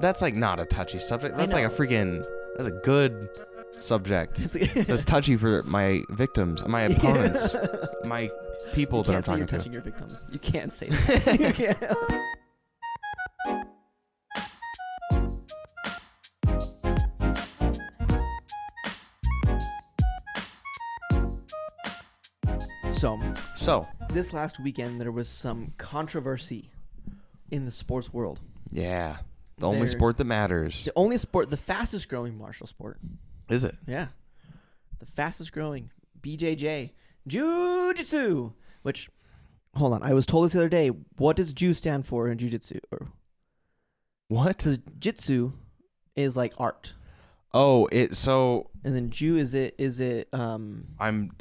That's like not a touchy subject. That's like that's a good subject. That's touchy for my victims, my opponents, my people that I'm talking to. Touching your victims. You can't say that. You can't. So, this last weekend there was some controversy in the sports world. Yeah. The only sport that matters. The only sport, the fastest growing martial sport. Is it? Yeah. The fastest growing BJJ Jiu-Jitsu, which, hold on, I was told this the other day. What does Jiu stand for in Jiu-Jitsu? What? Because Jitsu is like art. Oh, and then Jiu is it I'm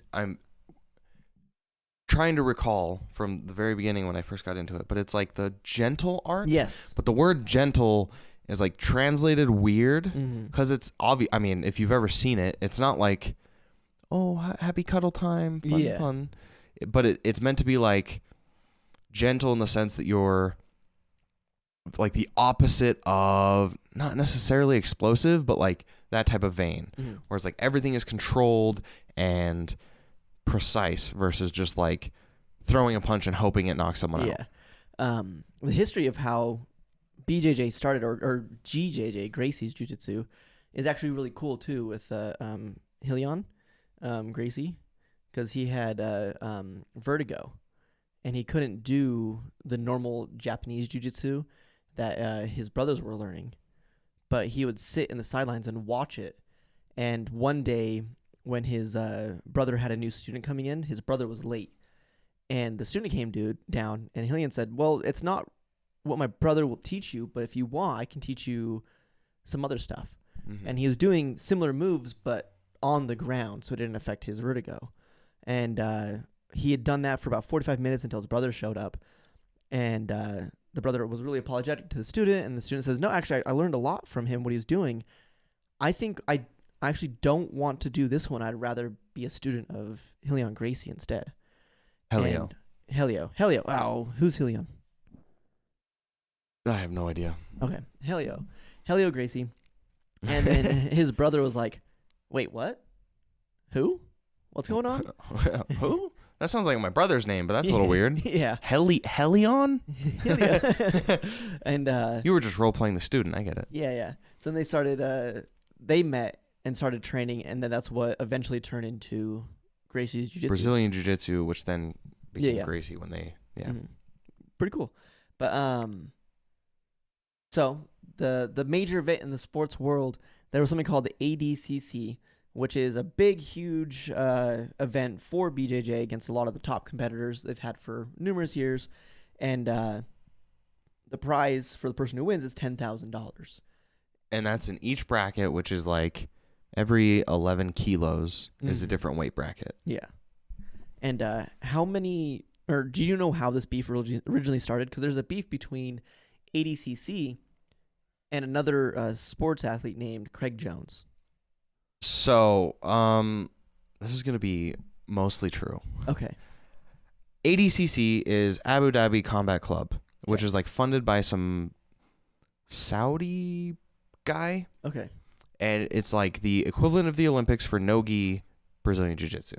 trying to recall from the very beginning when I first got into it, but it's like the gentle art. Yes. But the word gentle is like translated weird because it's obvious. I mean, if you've ever seen it, it's not like, oh, happy cuddle time, fun. But it's meant to be like gentle in the sense that you're like the opposite of not necessarily explosive, but like that type of vein, where it's like everything is controlled and precise versus just like throwing a punch and hoping it knocks someone out. The history of how BJJ started, or GJJ, Gracie's Jiu-Jitsu, is actually really cool too with Helion Gracie, because he had vertigo and he couldn't do the normal Japanese Jiu-Jitsu that his brothers were learning, but he would sit in the sidelines and watch it. And one day when his brother had a new student coming in, his brother was late, and the student came down, and Helion said, well, it's not what my brother will teach you, but if you want, I can teach you some other stuff. And he was doing similar moves, but on the ground, so it didn't affect his vertigo. And he had done that for about 45 minutes until his brother showed up, and the brother was really apologetic to the student, and the student says, no, actually, I learned a lot from him, what he was doing. I think I actually don't want to do this one. I'd rather be a student of Helion Gracie instead. Helio. Wow, who's Helion? I have no idea. Okay, Helio Gracie. And then his brother was like, wait, what? Who? What's going on? Who? That sounds like my brother's name, but that's a little weird. Yeah. Helion? And you were just role-playing the student. I get it. Yeah. So then they started, they met and started training, and then that's what eventually turned into Gracie's Jiu-Jitsu. Brazilian Jiu-Jitsu, which then became Gracie when they, Pretty cool. But, so the major event in the sports world, there was something called the ADCC, which is a big, huge event for BJJ against a lot of the top competitors they've had for numerous years. And the prize for the person who wins is $10,000. And that's in each bracket, which is like every 11 kilos is a different weight bracket. Yeah. And how many, or do you know how this beef originally started? Because there's a beef between ADCC and another sports athlete named Craig Jones. So, this is going to be mostly true. Okay. ADCC is Abu Dhabi Combat Club, which is like funded by some Saudi guy. Okay. And it's like the equivalent of the Olympics for no-gi Brazilian Jiu-Jitsu.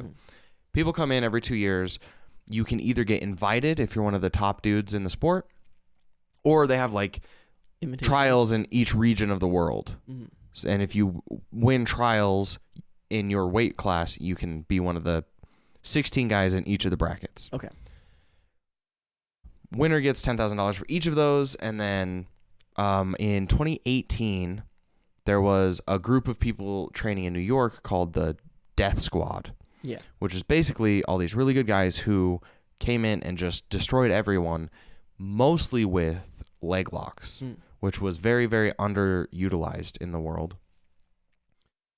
People come in every 2 years. You can either get invited if you're one of the top dudes in the sport, or they have like trials in each region of the world. And if you win trials in your weight class, you can be one of the 16 guys in each of the brackets. Okay. Winner gets $10,000 for each of those. And then in 2018, there was a group of people training in New York called the Death Squad. Yeah. Which is basically all these really good guys who came in and just destroyed everyone, mostly with leg locks, which was very, very underutilized in the world.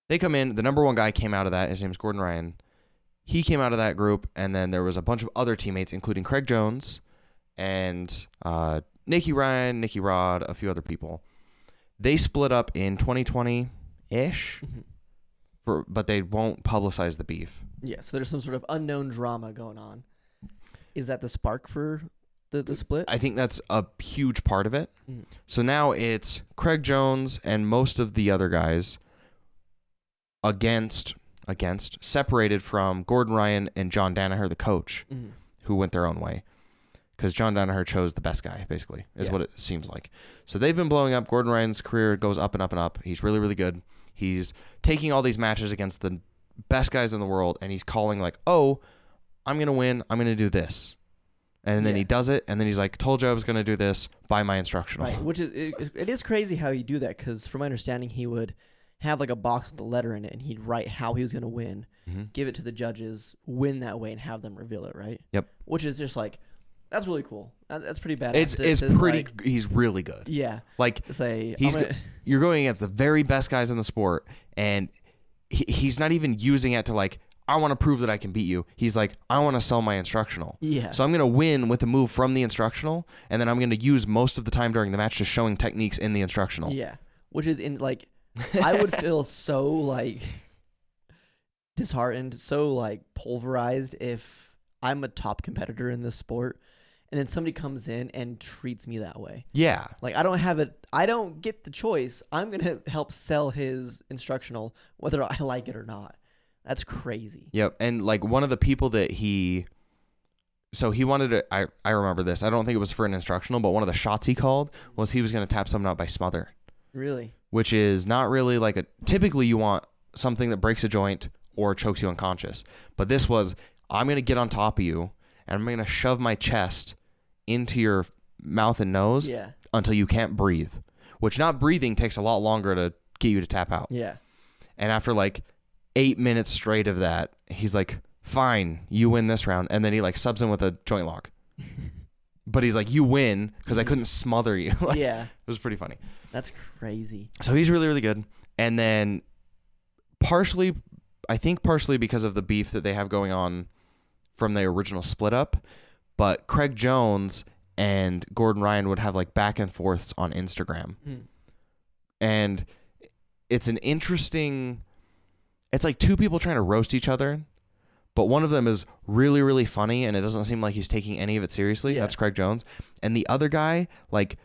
They come in. The number one guy came out of that. His name's Gordon Ryan. He came out of that group, and then there was a bunch of other teammates, including Craig Jones and Nicky Ryan, Nicky Rod, a few other people. They split up in 2020-ish, but they won't publicize the beef. Yeah, so there's some sort of unknown drama going on. Is that the spark for the split? I think that's a huge part of it. So now it's Craig Jones and most of the other guys separated from Gordon Ryan and John Danaher, the coach, who went their own way. Because John Danaher chose the best guy, basically, is what it seems like. So they've been blowing up. Gordon Ryan's career goes up and up and up. He's really, really good. He's taking all these matches against the best guys in the world, and he's calling like, oh, I'm going to win. I'm going to do this. And then he does it, and then he's like, told you I was going to do this, buy my instructional. Right, which is, it is crazy how you do that, because from my understanding, he would have like a box with a letter in it, and he'd write how he was going to win, give it to the judges, win that way, and have them reveal it, right? Yep. Which is just like, that's really cool. That's pretty badass. It's pretty, like, he's really good. Yeah. Like, you're going against the very best guys in the sport, and he's not even using it to like, I want to prove that I can beat you. He's like, I want to sell my instructional. Yeah. So I'm going to win with a move from the instructional, and then I'm going to use most of the time during the match just showing techniques in the instructional. Yeah. Which is in like, I would feel so like disheartened, so like pulverized if I'm a top competitor in this sport and then somebody comes in and treats me that way. Yeah. Like I don't get the choice. I'm going to help sell his instructional whether I like it or not. That's crazy. Yep. And like one of the people that he wanted to, I remember this. I don't think it was for an instructional, but one of the shots he called was he was going to tap someone out by smother. Really? Which is not really like typically you want something that breaks a joint or chokes you unconscious. But this was, I'm going to get on top of you and I'm going to shove my chest into your mouth and nose until you can't breathe. Which not breathing takes a lot longer to get you to tap out. Yeah. And after like 8 minutes straight of that, he's like, fine, you win this round. And then he like subs in with a joint lock. But he's like, you win because I couldn't smother you. Like, it was pretty funny. That's crazy. So he's really, really good. And then partially because of the beef that they have going on from the original split up, but Craig Jones and Gordon Ryan would have like back and forths on Instagram. And it's an interesting, it's like two people trying to roast each other, but one of them is really, really funny and it doesn't seem like he's taking any of it seriously. That's Craig Jones. And the other guy like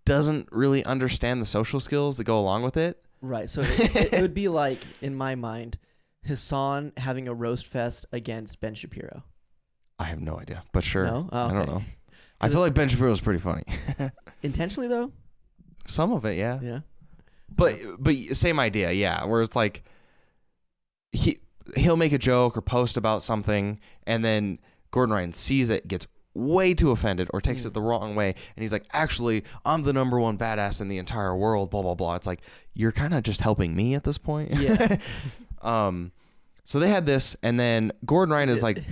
doesn't really understand the social skills that go along with it. Right. So it would be like, in my mind, Hassan having a roast fest against Ben Shapiro. I have no idea, but sure. No? Oh, okay. I don't know. I feel like Ben Shapiro is pretty funny. Intentionally though? Some of it, yeah. Yeah. But same idea, yeah. Where it's like he'll make a joke or post about something, and then Gordon Ryan sees it, gets way too offended or takes it the wrong way, and he's like, actually, I'm the number one badass in the entire world, blah, blah, blah. It's like, you're kind of just helping me at this point. Yeah. So they had this, and then Gordon Ryan is like,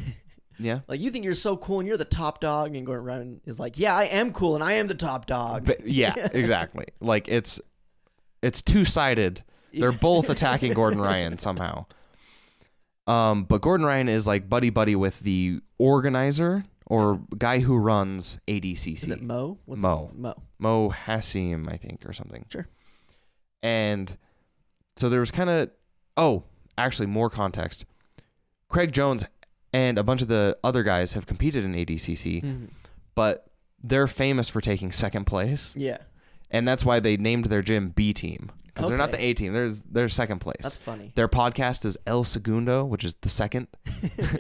yeah. Like, you think you're so cool and you're the top dog, and Gordon Ryan is like, yeah, I am cool and I am the top dog. But, yeah, exactly. Like, it's two-sided. They're both attacking Gordon Ryan somehow. But Gordon Ryan is like buddy-buddy with the organizer or guy who runs ADCC. Is it Mo? Mo Hassim, I think, or something. Sure. And so there was kind of, actually more context. Craig Jones and a bunch of the other guys have competed in ADCC, but they're famous for taking second place. Yeah. And that's why they named their gym B Team. Because they're not the A team. They're second place. That's funny. Their podcast is El Segundo, which is the second.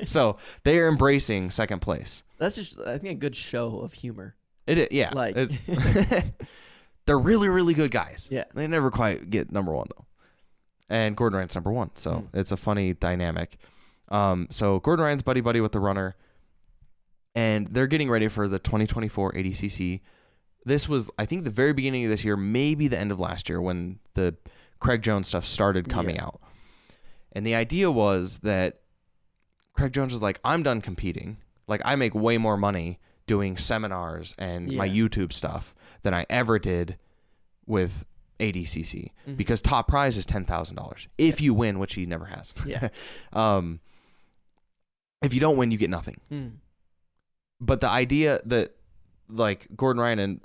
So they are embracing second place. That's just, I think, a good show of humor. It is, yeah. Like, they're really, really good guys. Yeah. They never quite get number one, though. And Gordon Ryan's number one. So it's a funny dynamic. So Gordon Ryan's buddy-buddy with the runner. And they're getting ready for the 2024 ADCC. This was, I think, the very beginning of this year, maybe the end of last year, when the Craig Jones stuff started coming out. And the idea was that Craig Jones was like, I'm done competing. Like, I make way more money doing seminars and my YouTube stuff than I ever did with ADCC. Because top prize is $10,000. If you win, which he never has. Yeah. If you don't win, you get nothing. But the idea that, like, Gordon Ryan and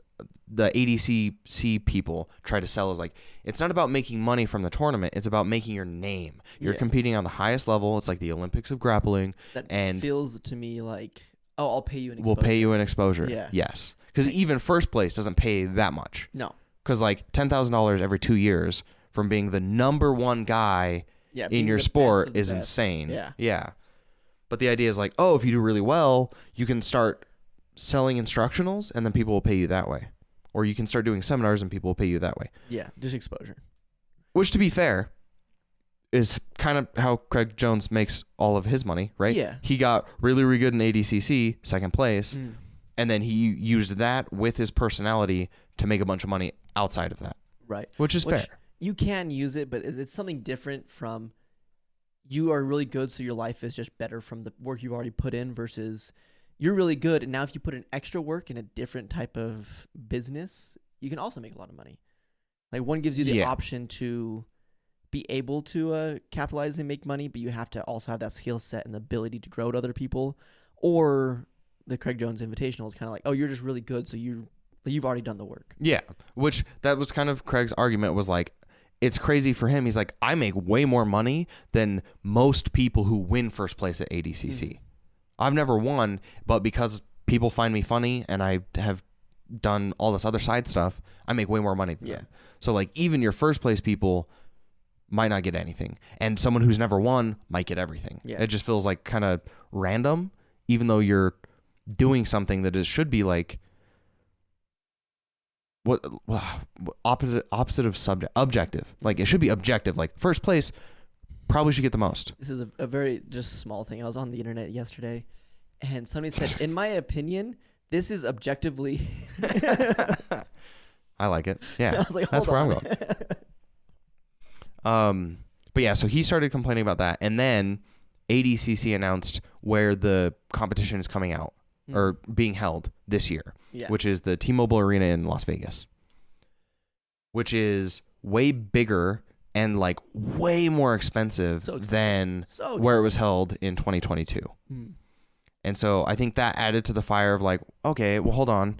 the ADCC people try to sell is like, it's not about making money from the tournament. It's about making your name. You're competing on the highest level. It's like the Olympics of grappling. That feels to me like Oh, I'll pay you an will exposure. pay you an exposure. Yeah. Yes. Because even first place doesn't pay that much. No. Because like $10,000 every 2 years from being the number one guy Yeah, in being your the sport best of the is best. insane. Yeah. Yeah. But the idea is like, oh, if you do really well, you can start selling instructionals and then people will pay you that way. Or you can start doing seminars and people will pay you that way. Yeah, just exposure. Which, to be fair, is kind of how Craig Jones makes all of his money, right? Yeah. He got really, really good in ADCC, second place, and then he used that with his personality to make a bunch of money outside of that. Right. Which is fair. You can use it, but it's something different from you are really good, so your life is just better from the work you've already put in versus you're really good, and now if you put in extra work in a different type of business, you can also make a lot of money. Like one gives you the option to be able to capitalize and make money, but you have to also have that skill set and the ability to grow to other people. Or the Craig Jones Invitational is kind of like, oh, you're just really good, so you've already done the work. Yeah, which that was kind of Craig's argument was like, it's crazy for him. He's like, I make way more money than most people who win first place at ADCC. I've never won, but because people find me funny and I have done all this other side stuff, I make way more money than them. So like even your first place people might not get anything, and someone who's never won might get everything. It just feels like kind of random, even though you're doing something that should be like opposite of objective. Like it should be objective. Like first place probably should get the most. This is a very just small thing. I was on the internet yesterday, and somebody said, in my opinion, this is objectively. I like it. Yeah, I was like, that's where I'm on. going. But yeah, so he started complaining about that, and then ADCC announced where the competition is coming out or being held this year, which is the T-Mobile Arena in Las Vegas, which is way bigger and like way more expensive than where it was held in 2022. And so I think that added to the fire of like, okay, well, hold on.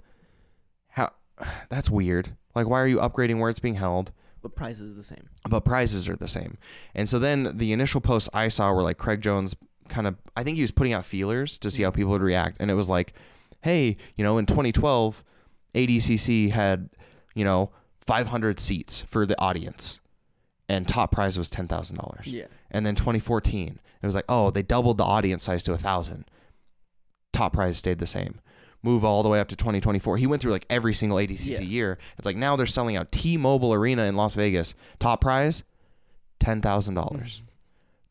That's weird. Like, why are you upgrading where it's being held? But prices are the same. But prices are the same. And so then the initial posts I saw were like Craig Jones kind of, I think he was putting out feelers to see how people would react. And it was like, hey, in 2012, ADCC had, 500 seats for the audience. And top prize was $10,000. Yeah. And then 2014, it was like, oh, they doubled the audience size to 1,000. Top prize stayed the same. Move all the way up to 2024. He went through like every single ADCC year. It's like now they're selling out T-Mobile Arena in Las Vegas. Top prize, $10,000. It's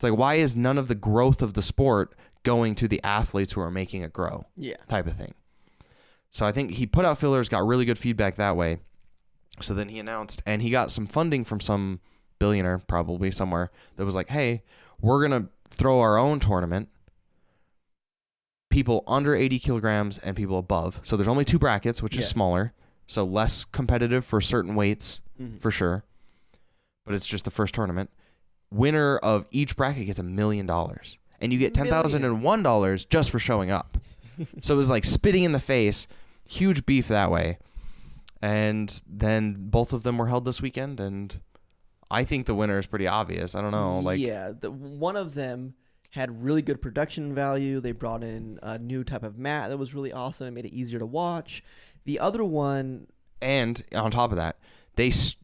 like, why is none of the growth of the sport going to the athletes who are making it grow? Yeah. Type of thing. So I think he put out fillers, got really good feedback that way. So then he announced, and he got some funding from some billionaire probably somewhere that was like, hey, we're going to throw our own tournament. People under 80 kilograms and people above. So there's only 2 brackets, which is smaller. So less competitive for certain weights, for sure. But it's just the first tournament. Winner of each bracket gets $1 million. And you get $10,001 just for showing up. So it was like spitting in the face. Huge beef that way. And then both of them were held this weekend. And I think the winner is pretty obvious. I don't know. One of them had really good production value. They brought in a new type of mat that was really awesome. It made it easier to watch. The other one, and on top of that,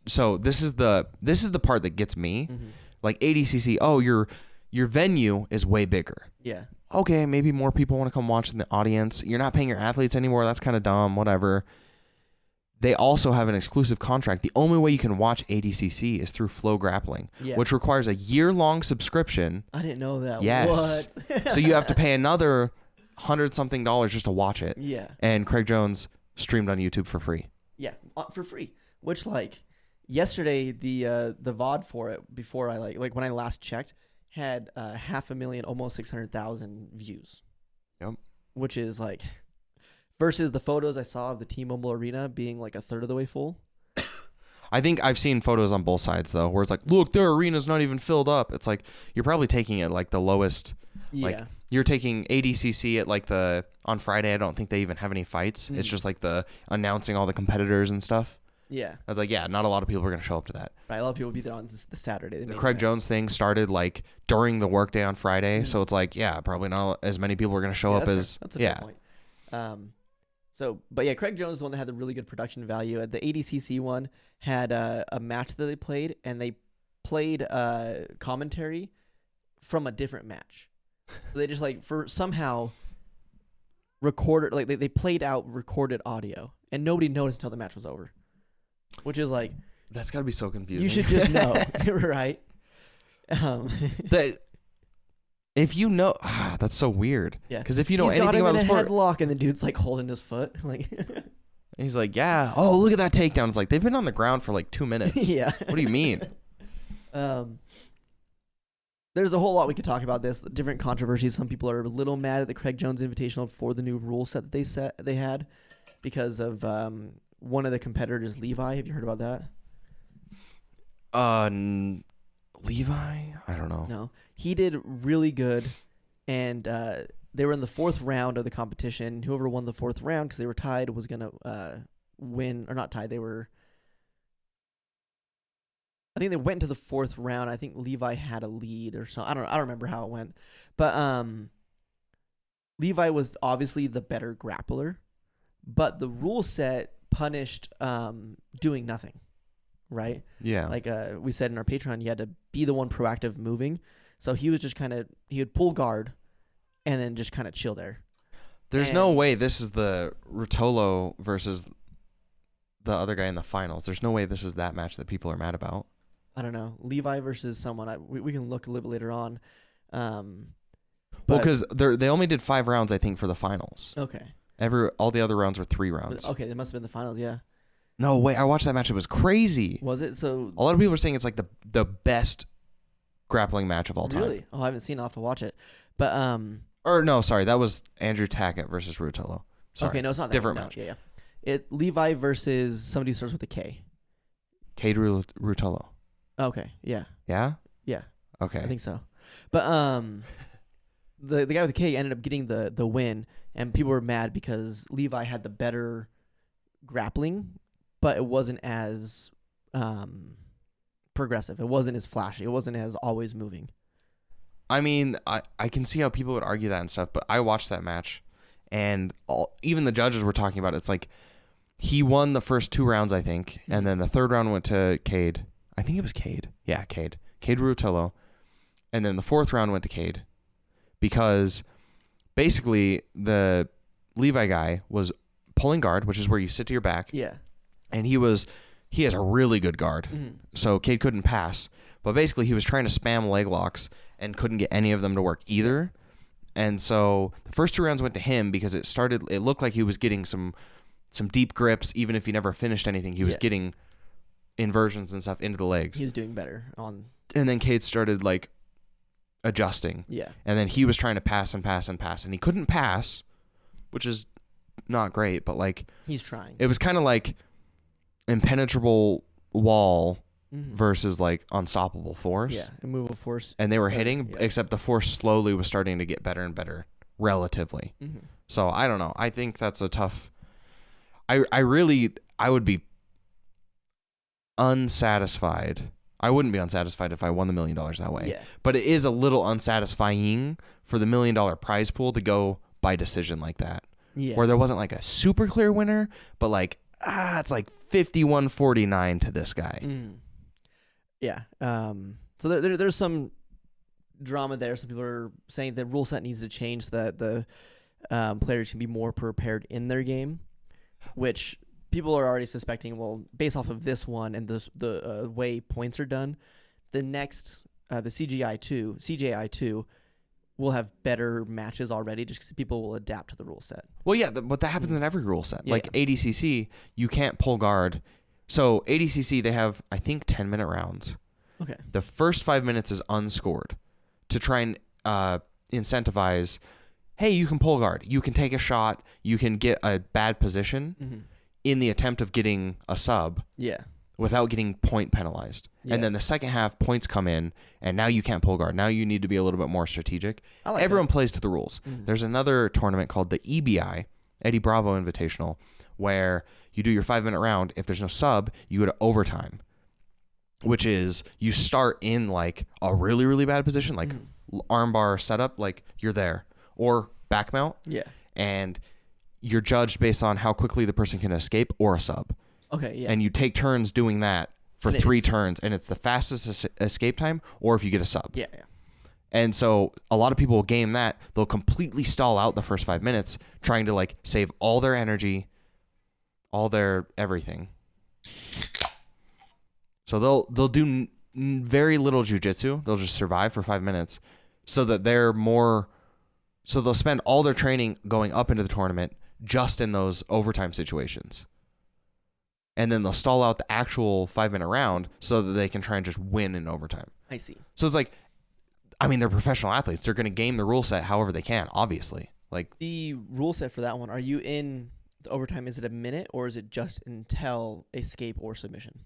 so this is the part that gets me. Like ADCC, oh, your venue is way bigger. Yeah. Okay, maybe more people want to come watch in the audience. You're not paying your athletes anymore. That's kind of dumb. Whatever. They also have an exclusive contract. The only way you can watch ADCC is through Flow Grappling, which requires a year-long subscription. I didn't know that. Yes. What? So you have to pay another $100-something just to watch it. Yeah. And Craig Jones streamed on YouTube for free. Yeah, for free. Which yesterday the VOD for it before I when I last checked had 500,000, almost 600,000 views. Yep. Which is versus the photos I saw of the T-Mobile Arena being like a third of the way full. I think I've seen photos on both sides though, where it's like, look, their arena's not even filled up. It's like you're probably taking it like the lowest. Yeah. Like you're taking ADCC at on Friday. I don't think they even have any fights. It's just like the announcing all the competitors and stuff. Yeah. I was like, yeah, not a lot of people are going to show up to that. Right, a lot of people will be there on the Saturday. The Craig Jones thing started during the workday on Friday. So it's like, yeah, probably not as many people are going to show up as. That's a fair point. But yeah, Craig Jones is the one that had the really good production value. The ADCC one had a match that they played, and they played commentary from a different match. So they just somehow recorded, like they played out recorded audio, and nobody noticed until the match was over. Which is like, that's gotta be so confusing. You should just know, right? If you know, that's so weird. Yeah, because if you know anything about the sport, headlock, and the dude's like holding his foot, like. And he's like, yeah. Oh, look at that takedown. It's like they've been on the ground for like 2 minutes. Yeah. What do you mean? There's a whole lot we could talk about this. Different controversies. Some people are a little mad at the Craig Jones Invitational for the new rule set that they had because of one of the competitors, Levi. Have you heard about that? Levi? I don't know. No. He did really good, and they were in the 4th round of the competition. Whoever won the 4th round, because they were tied, was going to win. Or not tied. I think they went to the 4th round. I think Levi had a lead or something. I don't remember how it went. But Levi was obviously the better grappler, but the rule set punished doing nothing, right? Yeah. Like we said in our Patreon, you had to be the one proactive moving. So he was just he would pull guard and then just kind of chill there. There's no way this is the Rutolo versus the other guy in the finals. There's no way this is that match that people are mad about. I don't know. Levi versus someone. We can look a little bit later on. Well, because they only did 5 rounds, I think, for the finals. Okay. All the other rounds were 3 rounds. Okay, they must have been the finals, yeah. No, wait, I watched that match. It was crazy. Was it? So a lot of people are saying it's like the best grappling match of all time. Really? Oh, I haven't seen it. I'll have to watch it. But or no, sorry, that was Andrew Tackett versus Rutolo. Sorry. Okay, no, it's not that different one. match. No, yeah. Levi versus somebody who starts with a K. Cade Rutolo. Okay, yeah. Yeah? Yeah. Okay. I think so. But the guy with the K ended up getting the win, and people were mad because Levi had the better grappling, but it wasn't as progressive. It wasn't as flashy. It wasn't as always moving. I mean, I can see how people would argue that and stuff, but I watched that match, and even the judges were talking about it. It's like he won the first 2 rounds, I think, and then the 3rd round went to Cade. I think it was Cade. Yeah, Cade. Cade Rutolo. And then the 4th round went to Cade because basically the Levi guy was pulling guard, which is where you sit to your back. Yeah. And he has a really good guard. Mm-hmm. So Cade couldn't pass. But basically he was trying to spam leg locks and couldn't get any of them to work either. And so the first 2 rounds went to him because it looked like he was getting some deep grips. Even if he never finished anything, he was getting inversions and stuff into the legs. He was doing better on. And then Cade started like adjusting. Yeah. And then he was trying to pass and pass and pass, and he couldn't pass, which is not great, but like he's trying. It was kind of like impenetrable wall versus like unstoppable force. Yeah, immovable force. And they were hitting, except the force slowly was starting to get better and better relatively. Mm-hmm. So I don't know. I think that's a tough. I would be unsatisfied. I wouldn't be unsatisfied if I won the $1 million that way. Yeah. But it is a little unsatisfying for the $1 million prize pool to go by decision like that. Yeah. Where there wasn't like a super clear winner, but like, it's like 51-49 to this guy. Mm. Yeah. So there's some drama there. Some people are saying the rule set needs to change so that the players can be more prepared in their game, which people are already suspecting, well, based off of this one and the way points are done, the next, the CJI2 will have better matches already just because people will adapt to the rule set. Well, yeah, but that happens in every rule set. Like ADCC, you can't pull guard. So ADCC, they have, I think, 10-minute rounds. Okay. The first 5 minutes is unscored to try and incentivize, hey, you can pull guard. You can take a shot. You can get a bad position in the attempt of getting a sub. Yeah. Without getting point penalized. Yeah. And then the second half, points come in, and now you can't pull guard. Now you need to be a little bit more strategic. Everyone plays to the rules. Mm-hmm. There's another tournament called the EBI, Eddie Bravo Invitational, where you do your 5-minute round. If there's no sub, you go to overtime, which is you start in like a really, really bad position, like armbar setup, like you're there, or back mount. Yeah. And you're judged based on how quickly the person can escape or a sub. Okay, yeah. And you take turns doing that for And 3 turns, and it's the fastest escape time or if you get a sub. Yeah, yeah. And so a lot of people will game that. They'll completely stall out the first 5 minutes trying to like save all their energy, all their everything. So they'll do very little jiu-jitsu. They'll just survive for 5 minutes so that so they'll spend all their training going up into the tournament just in those overtime situations. And then they'll stall out the actual 5-minute round so that they can try and just win in overtime. I see. So it's like, I mean, they're professional athletes. They're going to game the rule set however they can, obviously. Like the rule set for that one, are you in the overtime? Is it a minute or is it just until escape or submission?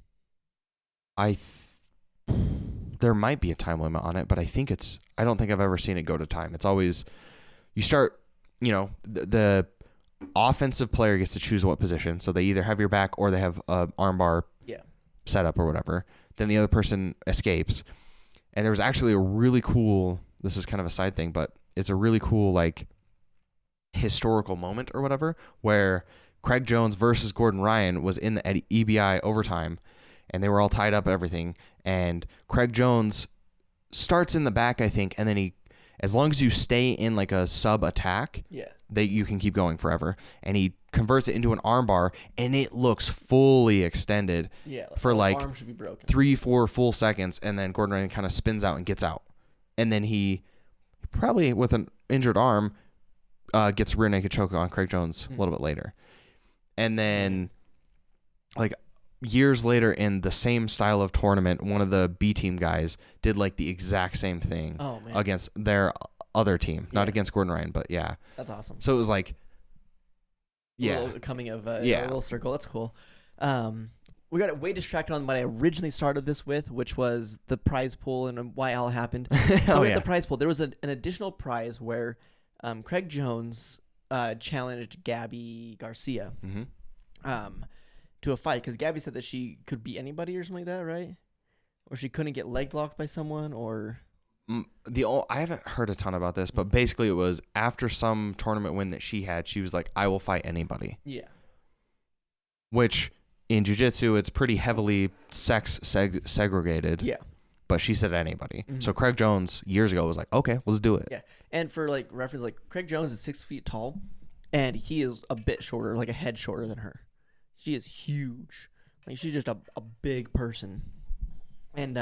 There might be a time limit on it, but I don't think I've ever seen it go to time. It's always, you start, the offensive player gets to choose what position. So they either have your back or they have a armbar set up or whatever. Then the other person escapes. And there was actually a really cool, this is kind of a side thing, but it's a really cool like historical moment or whatever where Craig Jones versus Gordon Ryan was in the EBI overtime and they were all tied up and everything. And Craig Jones starts in the back, I think, and then as long as you stay in like a sub attack, you can keep going forever. And he converts it into an armbar, and it looks fully extended for like arm should be broken. 3-4 full seconds, and then Gordon Ryan kind of spins out and gets out. And then he probably with an injured arm gets a rear naked choke on Craig Jones a little bit later. And then like years later in the same style of tournament, one of the B team guys did like the exact same thing against their other team, not against Gordon Ryan, but yeah. That's awesome. So it was like, a little coming of a little circle. That's cool. We got way distracted on what I originally started this with, which was the prize pool and why it all happened. So with the prize pool, there was an additional prize where Craig Jones challenged Gabby Garcia to a fight because Gabby said that she could beat anybody or something like that, right? Or she couldn't get leg locked by someone, or I haven't heard a ton about this, but basically it was after some tournament win that she had, she was like, I will fight anybody. Yeah. Which in jiu-jitsu, it's pretty heavily sex segregated. Yeah. But she said anybody. Mm-hmm. So Craig Jones years ago was like, okay, let's do it. Yeah. And for like reference, like Craig Jones is 6 feet tall and he is a bit shorter, like a head shorter than her. She is huge. Like she's just a big person. And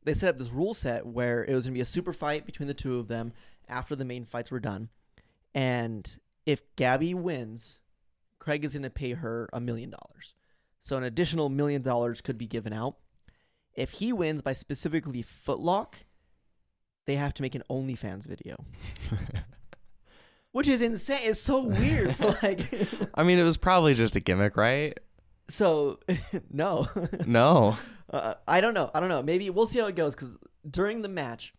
they set up this rule set where it was going to be a super fight between the two of them after the main fights were done. And if Gabby wins, Craig is going to pay her $1 million. So an additional $1 million could be given out. If he wins by specifically footlock, they have to make an OnlyFans video. Which is insane. It's so weird. Like, I mean, it was probably just a gimmick, right? So, no. No. I don't know. Maybe we'll see how it goes. Because during the match,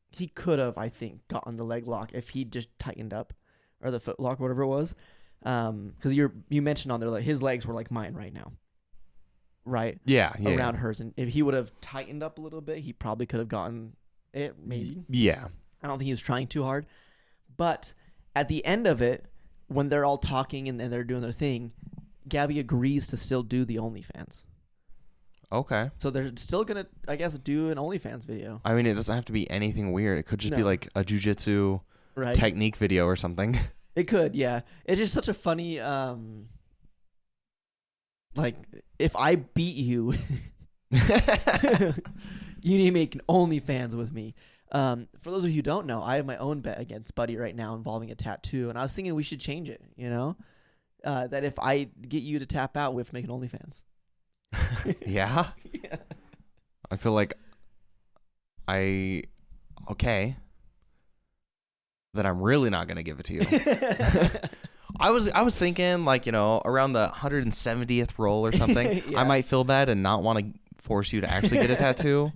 he could have, I think, gotten the leg lock if he just tightened up, or the foot lock, whatever it was. Because you mentioned on there like his legs were like mine right now, right? Yeah. Around hers, and if he would have tightened up a little bit, he probably could have gotten it. Maybe. Yeah. I don't think he was trying too hard, but at the end of it, when they're all talking and they're doing their thing, Gabby agrees to still do the OnlyFans. Okay. So they're still going to, I guess, do an OnlyFans video. I mean, it doesn't have to be anything weird. It could just be like a jiu-jitsu technique video or something. It could, yeah. It's just such a funny, like, if I beat you, you need to make an OnlyFans with me. For those of you who don't know, I have my own bet against Buddy right now involving a tattoo, and I was thinking we should change it, that if I get you to tap out, we have to make an OnlyFans. Yeah? Yeah. I feel like okay. Then I'm really not going to give it to you. I was thinking like, around the 170th roll or something, yeah. I might feel bad and not want to force you to actually get a tattoo.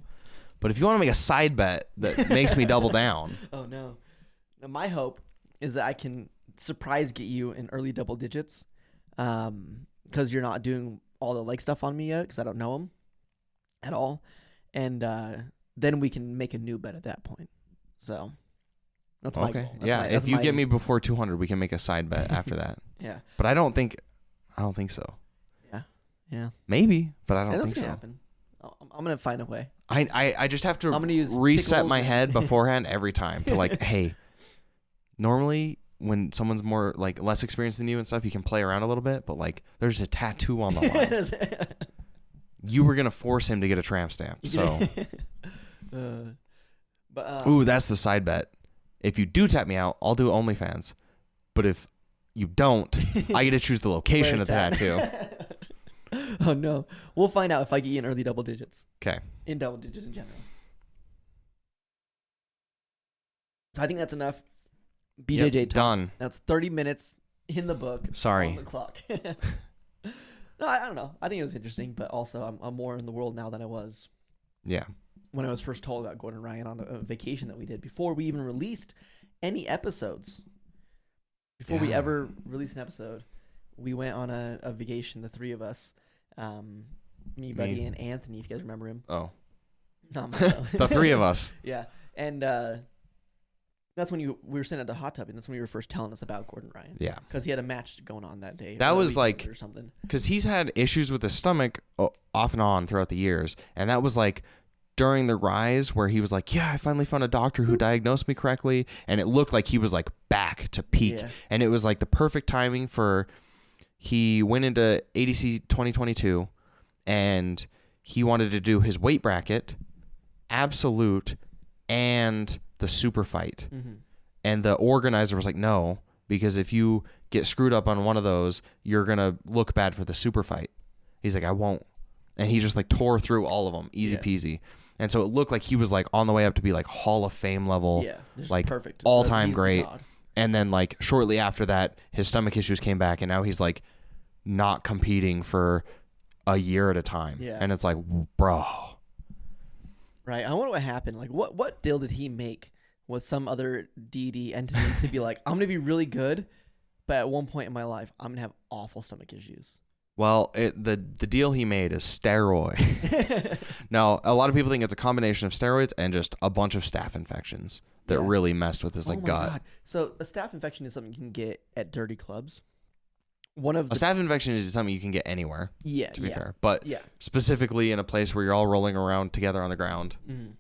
But if you want to make a side bet that makes me double down. Oh, no. Now, my hope is that I can surprise get you in early double digits because you're not doing all the leg stuff on me yet because I don't know them at all. And then we can make a new bet at that point. So that's my goal. If you get me before 200, we can make a side bet after that. Yeah. But I don't think so. Yeah. Maybe, but I don't That's think gonna so. happen. I'm gonna find a way. I just have to I'm gonna use reset tickles my and- head beforehand every time to like, hey, normally when someone's more like less experienced than you and stuff, you can play around a little bit, but like there's a tattoo on the line. You were gonna force him to get a tramp stamp, so. Ooh, that's the side bet. If you do tap me out, I'll do OnlyFans. But if you don't, I get to choose the location of the tattoo. Oh no, we'll find out if I get you in early double digits. Okay. In double digits in general. So I think that's enough. BJJ Yep, talk. done. That's 30 minutes in the book. Sorry. On the clock. No, I don't know. I think it was interesting, but also I'm more in the world now than I was Yeah. when I was first told about Gordon Ryan on a vacation that we did before we even released any episodes. Before we Yeah. ever released an episode, we went on a vacation, the three of us. Me, Buddy, and Anthony, if you guys remember him. Oh. No, The three of us. Yeah. And that's when we were sitting at the hot tub, and that's when you were first telling us about Gordon Ryan. Yeah. Because he had a match going on that day. That or was weekend like- or something. Because he's had issues with his stomach off and on throughout the years. And that was like during the rise where he was like, yeah, I finally found a doctor who diagnosed me correctly. And it looked like he was like back to peak. Yeah. And it was like the perfect timing for, he went into ADC 2022 and he wanted to do his weight bracket, absolute, and the super fight. Mm-hmm. And the organizer was like, no, because if you get screwed up on one of those, you're going to look bad for the super fight. He's like, I won't. And he just like tore through all of them, easy peasy. And so it looked like he was like on the way up to be like Hall of Fame level, Yeah. Just like perfect. all-time He's the great. god. And then like shortly after that, his stomach issues came back and now he's like not competing for a year at a time. Yeah. And it's like, bro. Right. I wonder what happened. Like, what deal did he make with some other DD entity to be like, I'm going to be really good, but at one point in my life, I'm going to have awful stomach issues? Well, the deal he made is steroid. Now, a lot of people think it's a combination of steroids and just a bunch of staph infections that Yeah. really messed with his like Oh my gut. God. So a staph infection is something you can get at dirty clubs. One of A the staph infection is something you can get anywhere, to be fair. But Yeah. specifically in a place where you're all rolling around together on the ground. Mhm.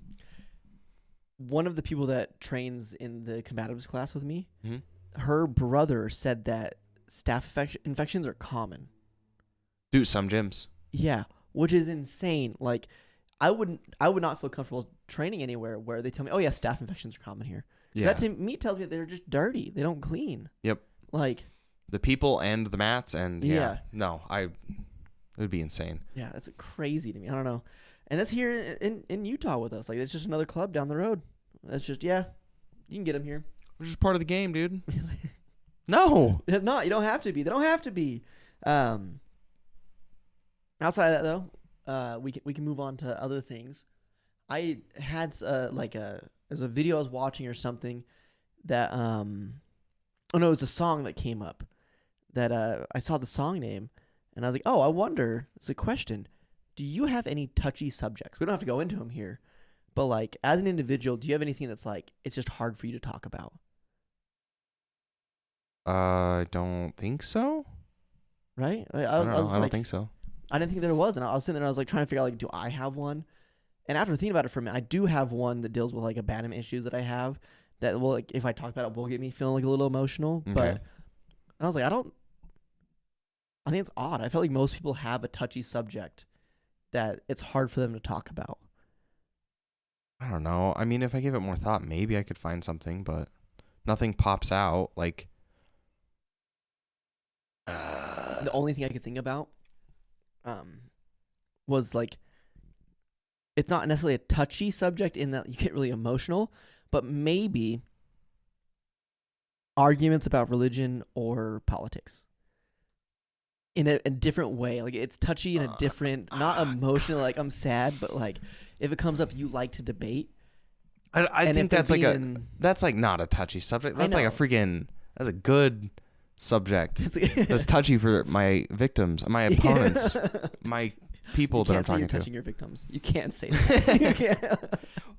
One of the people that trains in the combatives class with me, Mhm. her brother said that staph infections are common. Dude, some gyms. Yeah, which is insane. Like, I would not feel comfortable training anywhere where they tell me, oh yeah, staph infections are common here. Yeah. That to me tells me they're just dirty. They don't clean. Yep. Like, The people and the mats and Yeah. No, it would be insane. yeah, that's crazy to me. I don't know. And that's here in Utah with us. Like, it's just another club down the road. That's just, yeah, you can get them here. Which is part of the game, dude. No. No, you don't have to be. They don't have to be. Outside of that, though, we can move on to other things. I had there's a video I was watching or something that oh no, it was a song that came up that I saw the song name and I was like, oh, I wonder. It's a question. Do you have any touchy subjects? We don't have to go into them here, but like as an individual, do you have anything that's like it's just hard for you to talk about? I don't think so. Right? I I was don't like, think so. I didn't think there was, and I was sitting there and I was like trying to figure out like, do I have one? And after thinking about it for a minute, I do have one that deals with like abandonment issues that I have that will, like, if I talk about it, will get me feeling like a little emotional. Okay. But I was like, I think it's odd. I felt like most people have a touchy subject that it's hard for them to talk about. I don't know. I mean, if I give it more thought, maybe I could find something, but nothing pops out. Like, The only thing I could think about was like, it's not necessarily a touchy subject in that you get really emotional, but maybe arguments about religion or politics in a different way. Like, it's touchy in a different, not emotional, like I'm sad, but like if it comes up, you like to debate. I And think if that's they're like being- that's like not a touchy subject. I That's like a know. freaking, that's a good subject. It's That's touchy for my victims, my opponents, my people You that I'm can't say you're talking to. touching your victims. You can't say that. You can't.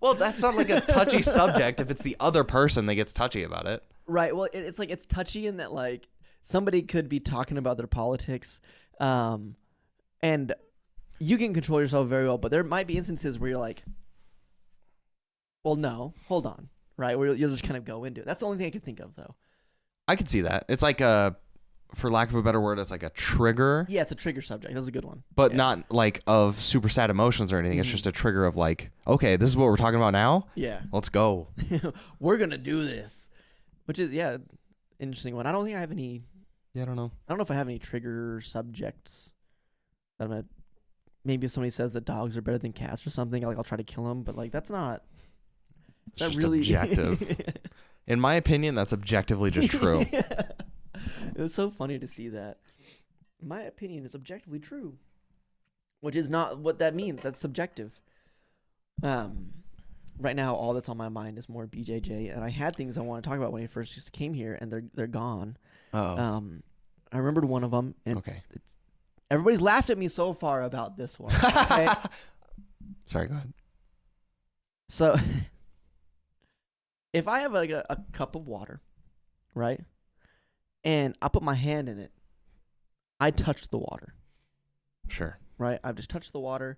Well, that's not like a touchy subject if it's the other person that gets touchy about it. Right. Well, it's like it's touchy in that like somebody could be talking about their politics, and you can control yourself very well, but there might be instances where you're like, well, no, hold on, right? Where you'll just kind of go into it. That's the only thing I can think of, though. I could see that. It's like for lack of a better word, it's like a trigger. Yeah, it's a trigger subject. That's a good one. But not like of super sad emotions or anything. It's just a trigger of like, okay, this is what we're talking about now? Yeah. Let's go. We're going to do this. Which is, interesting one. I don't think I have any... Yeah, I don't know. I don't know if I have any trigger subjects that I'm going to... Maybe if somebody says that dogs are better than cats or something, like I'll try to kill them. But like that's not... It's just really objective. In my opinion, that's objectively just true. Yeah. It was so funny to see that. My opinion is objectively true, which is not what that means. That's subjective. Right now, all that's on my mind is more BJJ, and I had things I want to talk about when I first just came here, and they're gone. Uh-oh. I remembered one of them, and okay. Everybody's laughed at me so far about this one. Okay? Sorry, go ahead. So, if I have like a cup of water, right? And I put my hand in it, I touch the water. Sure. Right? I've just touched the water.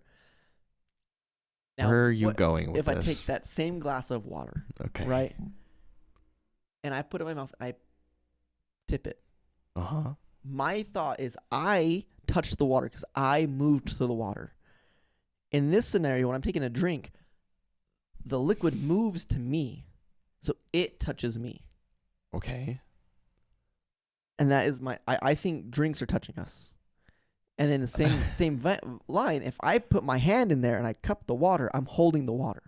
Now, where are you going with this? If I take that same glass of water, okay, right? And I put it in my mouth, I tip it. Uh-huh. My thought is I touched the water because I moved to the water. In this scenario, when I'm taking a drink, the liquid moves to me. So it touches me. Okay. And that is I think drinks are touching us. And then the same line, if I put my hand in there and I cup the water, I'm holding the water.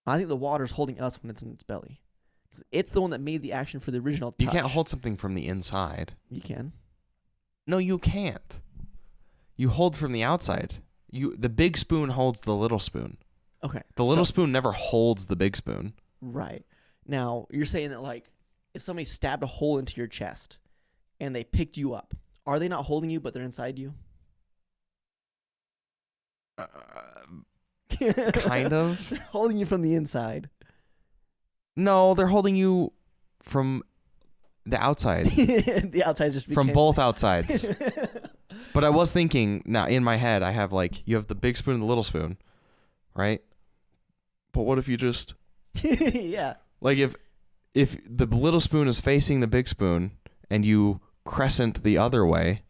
I think the water's holding us when it's in its belly. Because it's the one that made the action for the original touch. You can't hold something from the inside. You can. No, you can't. You hold from the outside. The big spoon holds the little spoon. Okay. The little spoon never holds the big spoon. Right. Now, you're saying that like if somebody stabbed a hole into your chest and they picked you up, are they not holding you, but they're inside you? Kind of. They're holding you from the inside. No, they're holding you from the outside. The outside just from both outsides. But I was thinking, now in my head, I have like, you have the big spoon and the little spoon, right? But what if you just... Yeah. Like if the little spoon is facing the big spoon and you crescent the other way.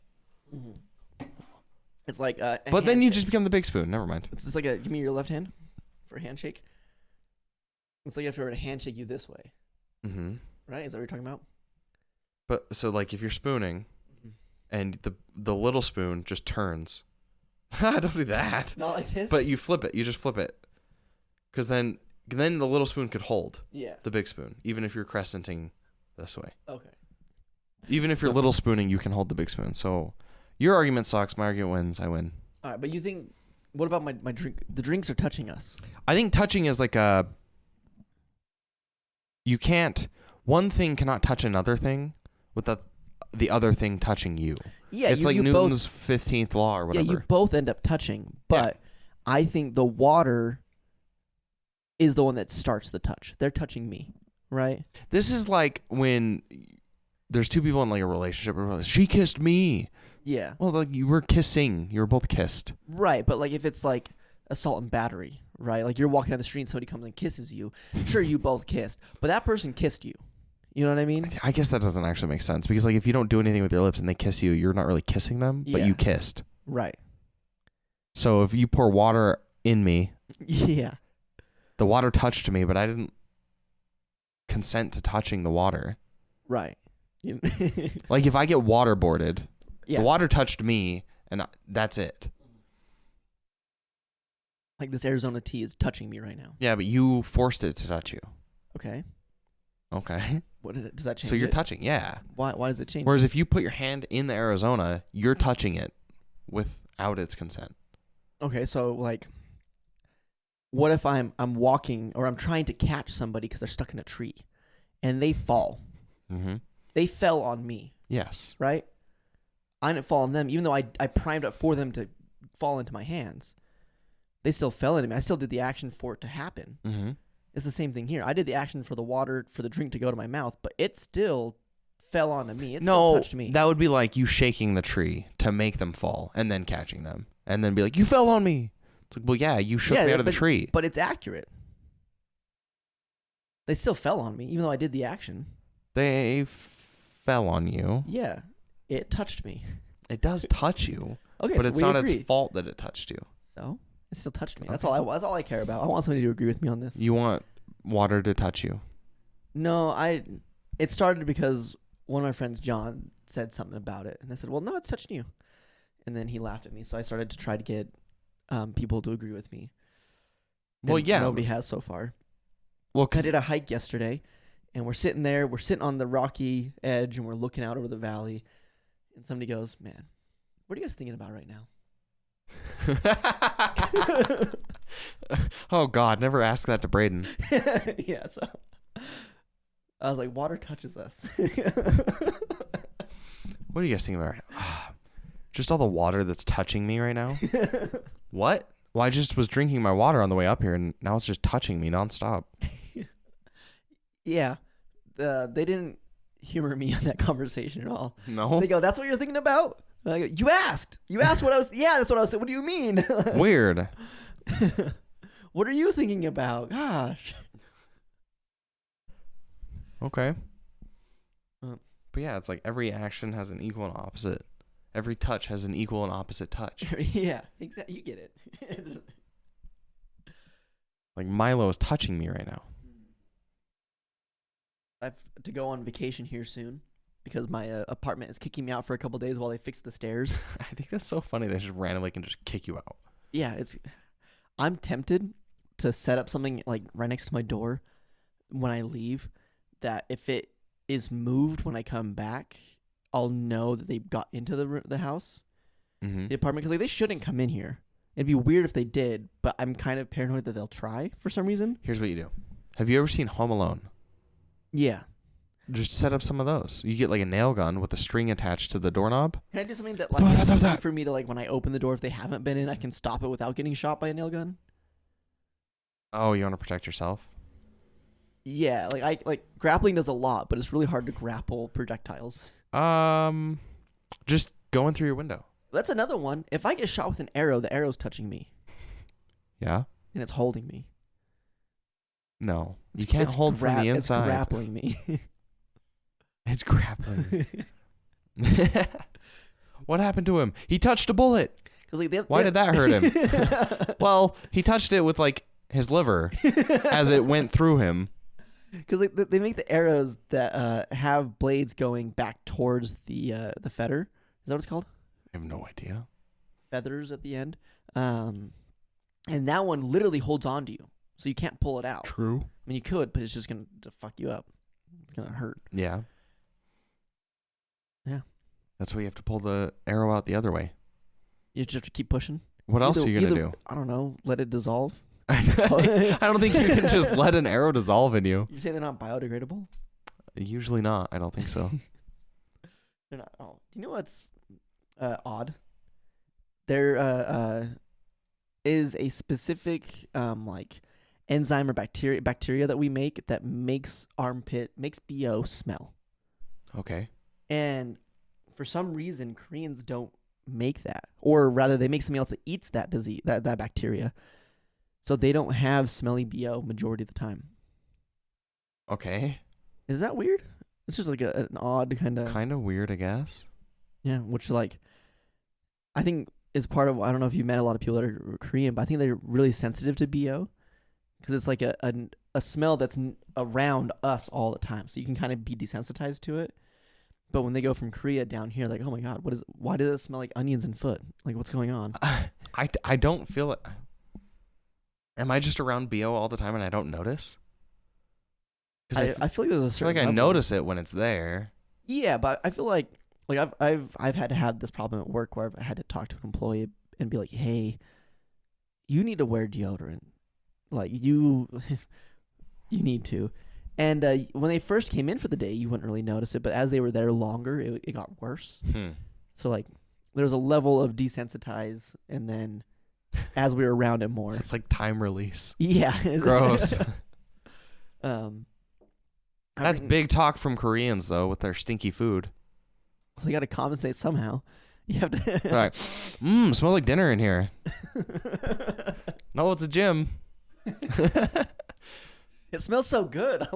It's like but then you just become the big spoon. Never mind. It's like give me your left hand for a handshake. It's like if I were to handshake you this way. Mm-hmm. Right? Is that what you're talking about? But so like if you're spooning and the little spoon just turns. Don't do that. Not like this? But you flip it. You just flip it. Because then the little spoon could hold the big spoon, even if you're crescenting this way. Okay. Even if you're little spooning, you can hold the big spoon. So your argument sucks. My argument wins. I win. All right, but you think, what about my drink? The drinks are touching us. I think touching is like you can't, one thing cannot touch another thing without the other thing touching you. Yeah, it's like Newton's 15th law or whatever. Yeah, you both end up touching, but I think the water is the one that starts the touch. They're touching me, right? This is like when there's two people in like a relationship. Where she kissed me. Yeah. Well, like you were kissing. You were both kissed. Right, but like if it's like assault and battery, right? Like you're walking down the street and somebody comes and kisses you. Sure, you both kissed, but that person kissed you. You know what I mean? I guess that doesn't actually make sense because like if you don't do anything with your lips and they kiss you, you're not really kissing them, but you kissed. Right. So if you pour water in me, yeah, the water touched me, but I didn't consent to touching the water. Right. Like if I get waterboarded, the water touched me, and that's it. Like this Arizona tea is touching me right now. Yeah, but you forced it to touch you. Okay. Okay. What does that change? So you're touching, yeah. Why does it change? Whereas if you put your hand in the Arizona, you're touching it without its consent. Okay, so like, what if I'm walking or I'm trying to catch somebody because they're stuck in a tree, and they fall? Mm-hmm. They fell on me. Yes. Right? I didn't fall on them, even though I primed up for them to fall into my hands. They still fell into me. I still did the action for it to happen. Mm-hmm. It's the same thing here. I did the action for the water, for the drink to go to my mouth, but it still fell onto me. It still touched me. That would be like you shaking the tree to make them fall and then catching them and then be like, you fell on me. It's like, well, yeah, you shook me out of the tree. But it's accurate. They still fell on me, even though I did the action. They fell on you. Yeah, it touched me. It does touch you. Okay, but so it's not its fault that it touched you. So it still touched me. That's all I care about. I want somebody to agree with me on this. You want water to touch you? No, it started because one of my friends, John, said something about it, and I said, "Well, no, it's touching you." And then he laughed at me, so I started to try to get people to agree with me. Well, yeah, nobody has so far. Well, I did a hike yesterday, and we're sitting on the rocky edge, and we're looking out over the valley, and somebody goes, "Man, what are you guys thinking about right now?" Oh God, never ask that to Braden. Yeah, so I was like, water touches us. What are you guys thinking about right now? Just all the water that's touching me right now. What? Well, I just was drinking my water on the way up here, and now it's just touching me nonstop. Yeah, they didn't humor me on that conversation at all. No. They go, "That's what you're thinking about?" And I go, You asked what I was. Yeah, that's what I was. What do you mean? Weird. What are you thinking about? Gosh. Okay. But yeah, it's like every action has an equal and opposite. Every touch has an equal and opposite touch. Yeah, exactly. You get it. Like Milo is touching me right now. I have to go on vacation here soon because my apartment is kicking me out for a couple days while they fix the stairs. I think that's so funny. They just randomly can just kick you out. Yeah, I'm tempted to set up something like right next to my door when I leave, that if it is moved when I come back, I'll know that they got into the house, the apartment, because like they shouldn't come in here. It'd be weird if they did, but I'm kind of paranoid that they'll try for some reason. Here's what you do. Have you ever seen Home Alone? Yeah. Just set up some of those. You get like a nail gun with a string attached to the doorknob. Can I do something that like is easy for me to, like, when I open the door, if they haven't been in, I can stop it without getting shot by a nail gun? Oh, you want to protect yourself? Yeah, like grappling does a lot, but it's really hard to grapple projectiles. Just going through your window. That's another one. If I get shot with an arrow, the arrow's touching me. Yeah. And it's holding me. No, you can't hold from the inside. It's grappling me. It's grappling. What happened to him? He touched a bullet. Why did that hurt him? Well, he touched it with like his liver as it went through him. Because they make the arrows that have blades going back towards the feather. Is that what it's called? I have no idea. Feathers at the end. And that one literally holds on to you, so you can't pull it out. True. I mean, you could, but it's just going to fuck you up. It's going to hurt. Yeah. Yeah. That's why you have to pull the arrow out the other way. You just have to keep pushing. What else are you going to do? I don't know. Let it dissolve. I don't think you can just let an arrow dissolve in you. You say they're not biodegradable? Usually not. I don't think so. They're not. Oh, do you know what's odd? There is a specific like enzyme or bacteria that we make that makes BO smell. Okay. And for some reason, Koreans don't make that, or rather, they make something else that eats that disease, that bacteria. So they don't have smelly BO majority of the time. Okay. Is that weird? It's just like an odd kind of weird, I guess. Yeah, which like I think is part of. I don't know if you've met a lot of people that are Korean, but I think they're really sensitive to BO because it's like a smell that's around us all the time. So you can kind of be desensitized to it. But when they go from Korea down here, like, oh my God, why does it smell like onions and foot? Like, what's going on? I don't feel it. Am I just around BO all the time and I don't notice? I feel like there's a certain level. I notice it when it's there. Yeah, but I feel like I've had to have this problem at work where I've had to talk to an employee and be like, hey, you need to wear deodorant. Like, you need to. And when they first came in for the day, you wouldn't really notice it. But as they were there longer, it got worse. So, like, there was a level of desensitize, and then as we were around it more. It's like time release. Yeah. Gross. That's big talk from Koreans, though, with their stinky food. They got to compensate somehow. You have to. All right. Smells like dinner in here. No, it's a gym. It smells so good.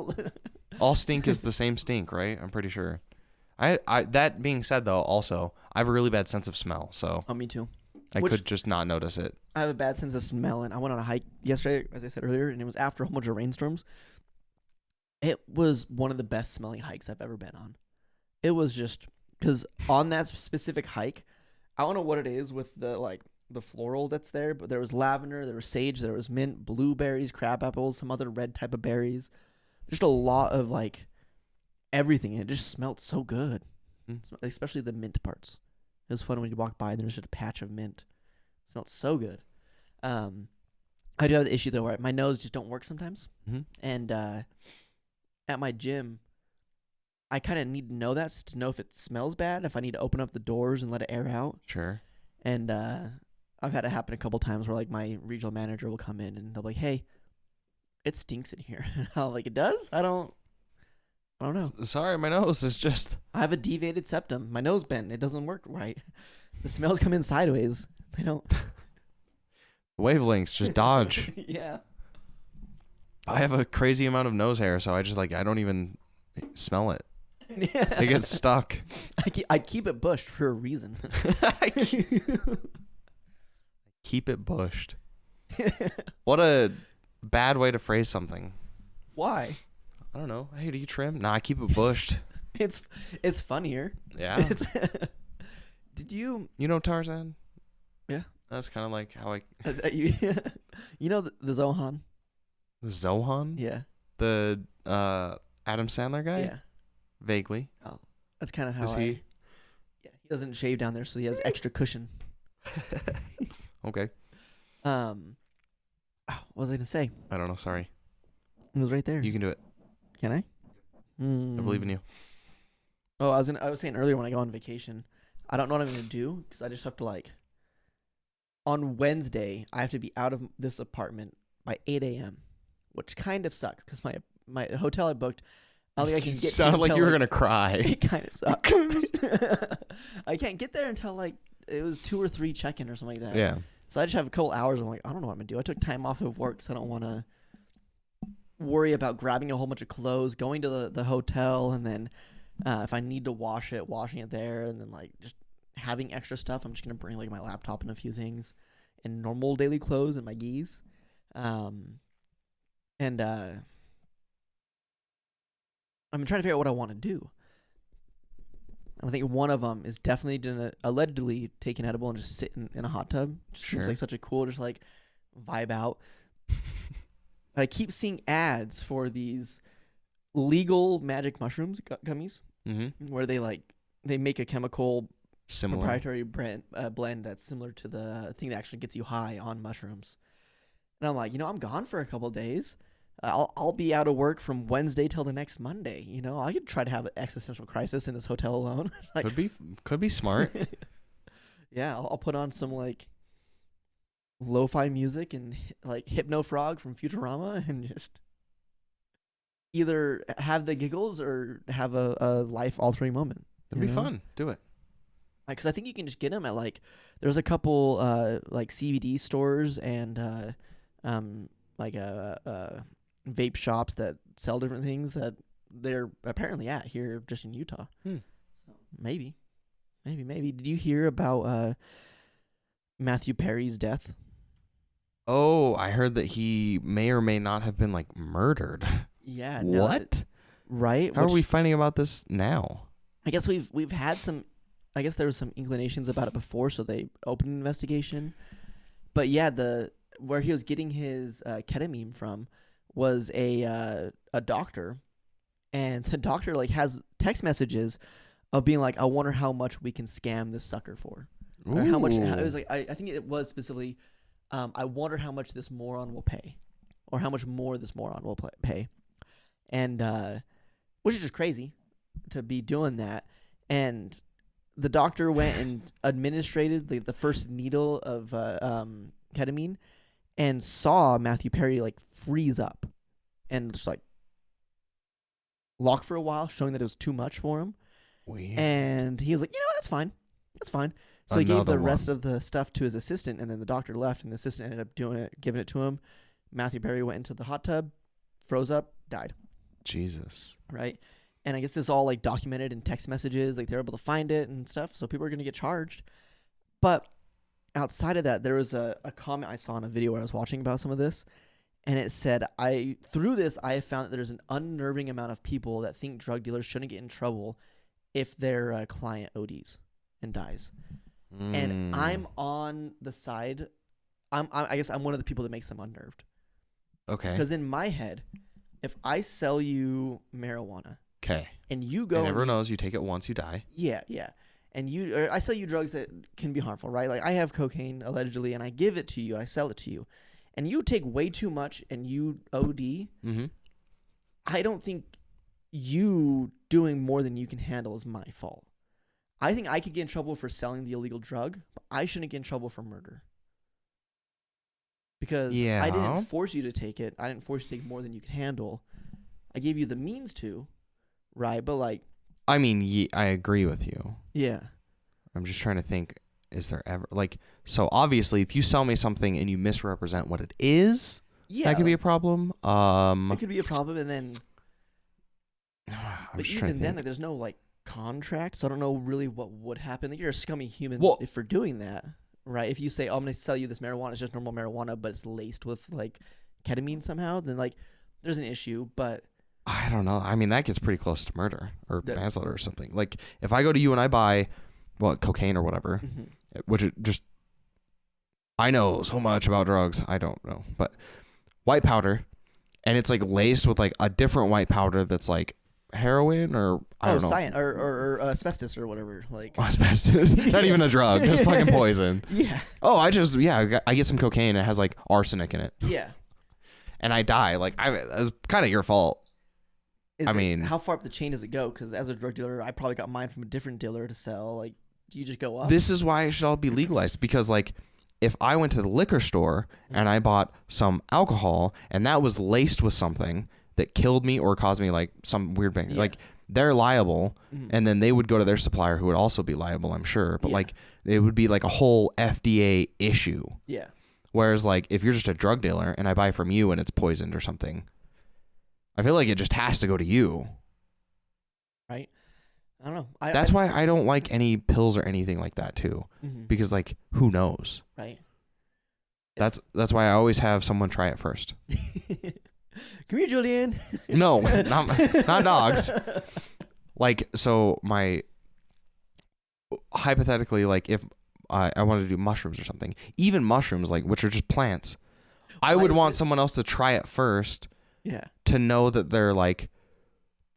All stink is the same stink, right? I'm pretty sure. I that being said, though, also, I have a really bad sense of smell, so. Oh, me too. I could just not notice it. I have a bad sense of smell, and I went on a hike yesterday, as I said earlier, and it was after a whole bunch of rainstorms. It was one of the best smelling hikes I've ever been on. It was just because on that specific hike, I don't know what it is with the floral that's there, but there was lavender, there was sage, there was mint, blueberries, crab apples, some other red type of berries. Just a lot of everything. And it just smelled so good, especially the mint parts. It was fun when you walk by and there's just a patch of mint. It smelled so good. I do have the issue though where my nose just don't work sometimes, and at my gym, I kind of need to know that to know if it smells bad, if I need to open up the doors and let it air out. Sure. And I've had it happen a couple times where my regional manager will come in and they'll be like, "Hey, it stinks in here." And I'll it does? I don't know. Sorry, my nose is just. I have a deviated septum. My nose bent. It doesn't work right. The smells come in sideways. They don't. Wavelengths just dodge. Yeah. I have a crazy amount of nose hair, so I just I don't even smell it. Yeah. It gets stuck. I keep it bushed for a reason. Keep it bushed. What a bad way to phrase something. Why? I don't know. Hey, do you trim? Nah, I keep it bushed. It's funnier. Yeah. Did you? You know Tarzan? Yeah. That's kind of like how I. You know the Zohan? The Zohan? Yeah. The Adam Sandler guy? Yeah. Vaguely. Oh, that's kind of how Is he? Yeah, he doesn't shave down there, so he has extra cushion. Okay. What was I gonna say? I don't know. Sorry. It was right there. You can do it. Can I? I believe in you. Oh, I was saying earlier when I go on vacation, I don't know what I'm gonna do because I just have to on Wednesday I have to be out of this apartment by 8 a.m., which kind of sucks because my hotel I booked. I don't think I can get. Sounded like you were gonna cry. It kind of sucks. I can't get there until it was 2 or 3 check-in or something like that. Yeah. So I just have a couple hours. I'm I don't know what I'm gonna do. I took time off of work, so I don't want to worry about grabbing a whole bunch of clothes, going to the hotel, and then if I need to wash it, washing it there, and then just having extra stuff. I'm just gonna bring my laptop and a few things, and normal daily clothes and my geese, and I'm trying to figure out what I want to do. I think one of them is definitely allegedly take an edible and just sit in a hot tub. Just seems like such a cool, just vibe out. I keep seeing ads for these legal magic mushrooms gummies, where they make a chemical proprietary blend that's similar to the thing that actually gets you high on mushrooms. And I'm I'm gone for a couple of days. I'll be out of work from Wednesday till the next Monday. I could try to have an existential crisis in this hotel alone. Could be smart. Yeah, I'll put on some lo-fi music and Hypno Frog from Futurama and just either have the giggles or have a life-altering moment. It'd be fun. Do it. Because I think you can just get them at there's a couple CBD stores and vape shops that sell different things that they're apparently at here just in Utah. So maybe. Did you hear about Matthew Perry's death? Oh, I heard that he may or may not have been murdered. Yeah. What? Right? How are we finding about this now? I guess we've had some. I guess there was some inclinations about it before, so they opened an investigation. But yeah, where he was getting his ketamine from was a doctor, and the doctor has text messages of being I wonder how much we can scam this sucker for, or how much. It was I think it was specifically, I wonder how much this moron will pay, or how much more this moron will pay, and which is just crazy to be doing that. And the doctor went and administrated the first needle of ketamine, and saw Matthew Perry freeze up and just lock for a while, showing that it was too much for him. Weird. And he was like, that's fine. That's fine. So he gave Another the rest one. of the stuff to his assistant, and then the doctor left, and the assistant ended up giving it to him. Matthew Perry went into the hot tub, froze up, died. Jesus. Right? And I guess this all like documented in text messages, like they're able to find it and stuff, so people are going to get charged. But outside of that, there was a comment I saw in a video where I was watching about some of this, and it said, through this, I have found that there's an unnerving amount of people that think drug dealers shouldn't get in trouble if their client ODs and dies. And I'm on the side, I guess I'm one of the people that makes them unnerved. Okay. Because in my head, if I sell you marijuana, okay, and you go, and everyone knows you take it once, you die. Yeah, and I sell you drugs that can be harmful, right? Like I have cocaine allegedly, and I give it to you, I sell it to you, and you take way too much, and you OD. Mm-hmm. I don't think you doing more than you can handle is my fault. I think I could get in trouble for selling the illegal drug, but I shouldn't get in trouble for murder. Because I didn't force you to take it. I didn't force you to take more than you could handle. I gave you the means to, right? But like, I mean, I agree with you. Yeah. I'm just trying to think, is there ever, like, so obviously if you sell me something and you misrepresent what it is, that could be a problem. It could be a problem, and then, but even then, like, there's no like contract, so I don't know really what would happen. Like, you're a scummy human for doing that, right? If you say, I'm going to sell you this marijuana, it's just normal marijuana, but it's laced with like ketamine somehow, then like there's an issue. But I don't know. I mean, that gets pretty close to murder or manslaughter or something. Like if I go to you and I buy, cocaine or whatever, which it just, I know so much about drugs. I don't know, but white powder, and it's like laced with like a different white powder that's like heroin or I don't know. Cyan or asbestos or whatever. Like asbestos, not even a drug, just fucking poison. Yeah. Oh, I get some cocaine. It has like arsenic in it. Yeah. And I die. Like it's kind of your fault. How far up the chain does it go? Because as a drug dealer, I probably got mine from a different dealer to sell. Like, do you just go up? This is why it should all be legalized, because like if I went to the liquor store and I bought some alcohol and that was laced with something that killed me or caused me like some weird thing, like they're liable, and then they would go to their supplier who would also be liable, I'm sure. But like it would be like a whole FDA issue. Yeah. Whereas like if you're just a drug dealer and I buy from you and it's poisoned or something, I feel like it just has to go to you. Right. I don't know. That's why I don't like any pills or anything like that too, because like who knows? Right. That's why I always have someone try it first. Come here, Julian. No, not dogs. Like, so hypothetically, like if I wanted to do mushrooms or something, even mushrooms, like which are just plants, I would want someone else to try it first. Yeah. To know that they're like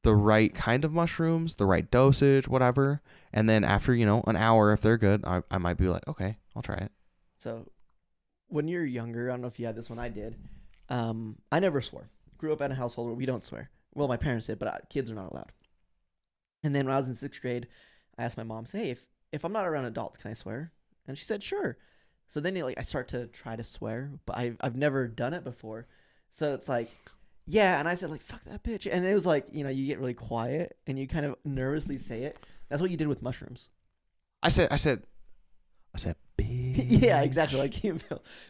the right kind of mushrooms, the right dosage, whatever. And then after, an hour, if they're good, I might be like, okay, I'll try it. So when you're younger, I don't know if you had this when I did. I never swore. Grew up in a household where we don't swear. Well, my parents did, but kids are not allowed. And then when I was in 6th grade, I asked my mom, say, hey, if I'm not around adults, can I swear? And she said, sure. So then I start to try to swear, but I've never done it before. So it's like, yeah, and I said like, fuck that bitch. And it was like, you get really quiet and you kind of nervously say it. That's what you did with mushrooms. I said big. Yeah, exactly. Like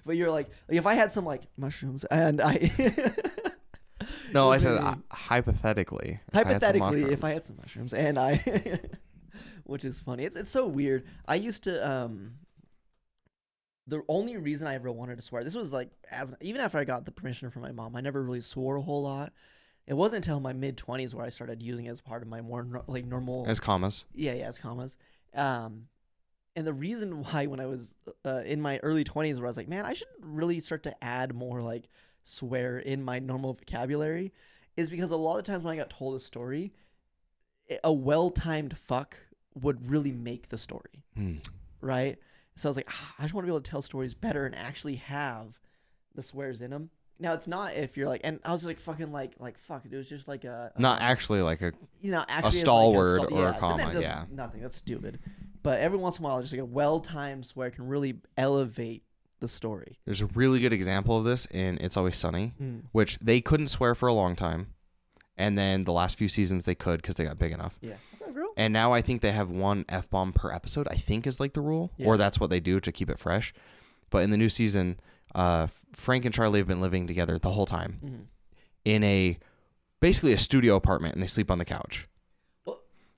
but you're like if I had some like mushrooms and I No, I said hypothetically. Hypothetically, if I had some mushrooms and I which is funny. It's so weird. I used to the only reason I ever wanted to swear, this was like even after I got the permission from my mom, I never really swore a whole lot. It wasn't until my mid-20s where I started using it as part of my more normal as commas. Yeah, as commas. And the reason why when I was in my early 20s where I was like, man, I should really start to add more like swear in my normal vocabulary is because a lot of times when I got told a story, a well-timed fuck would really make the story. Right? So I was like, I just want to be able to tell stories better and actually have the swears in them. Now it's not if you're like, and I was like fucking like fuck. It was just like not actually like a actually a stalwart like or a comma. Yeah, nothing. That's stupid. But every once in a while, just like a well-timed swear can really elevate the story. There's a really good example of this in It's Always Sunny, which they couldn't swear for a long time, And then the last few seasons they could because they got big enough. Yeah. What's up, girl? And now I think they have one F-bomb per episode, I think is like the rule. Yeah. Or that's what they do to keep it fresh. But in the new season, Frank and Charlie have been living together the whole time in basically a studio apartment, and they sleep on the couch.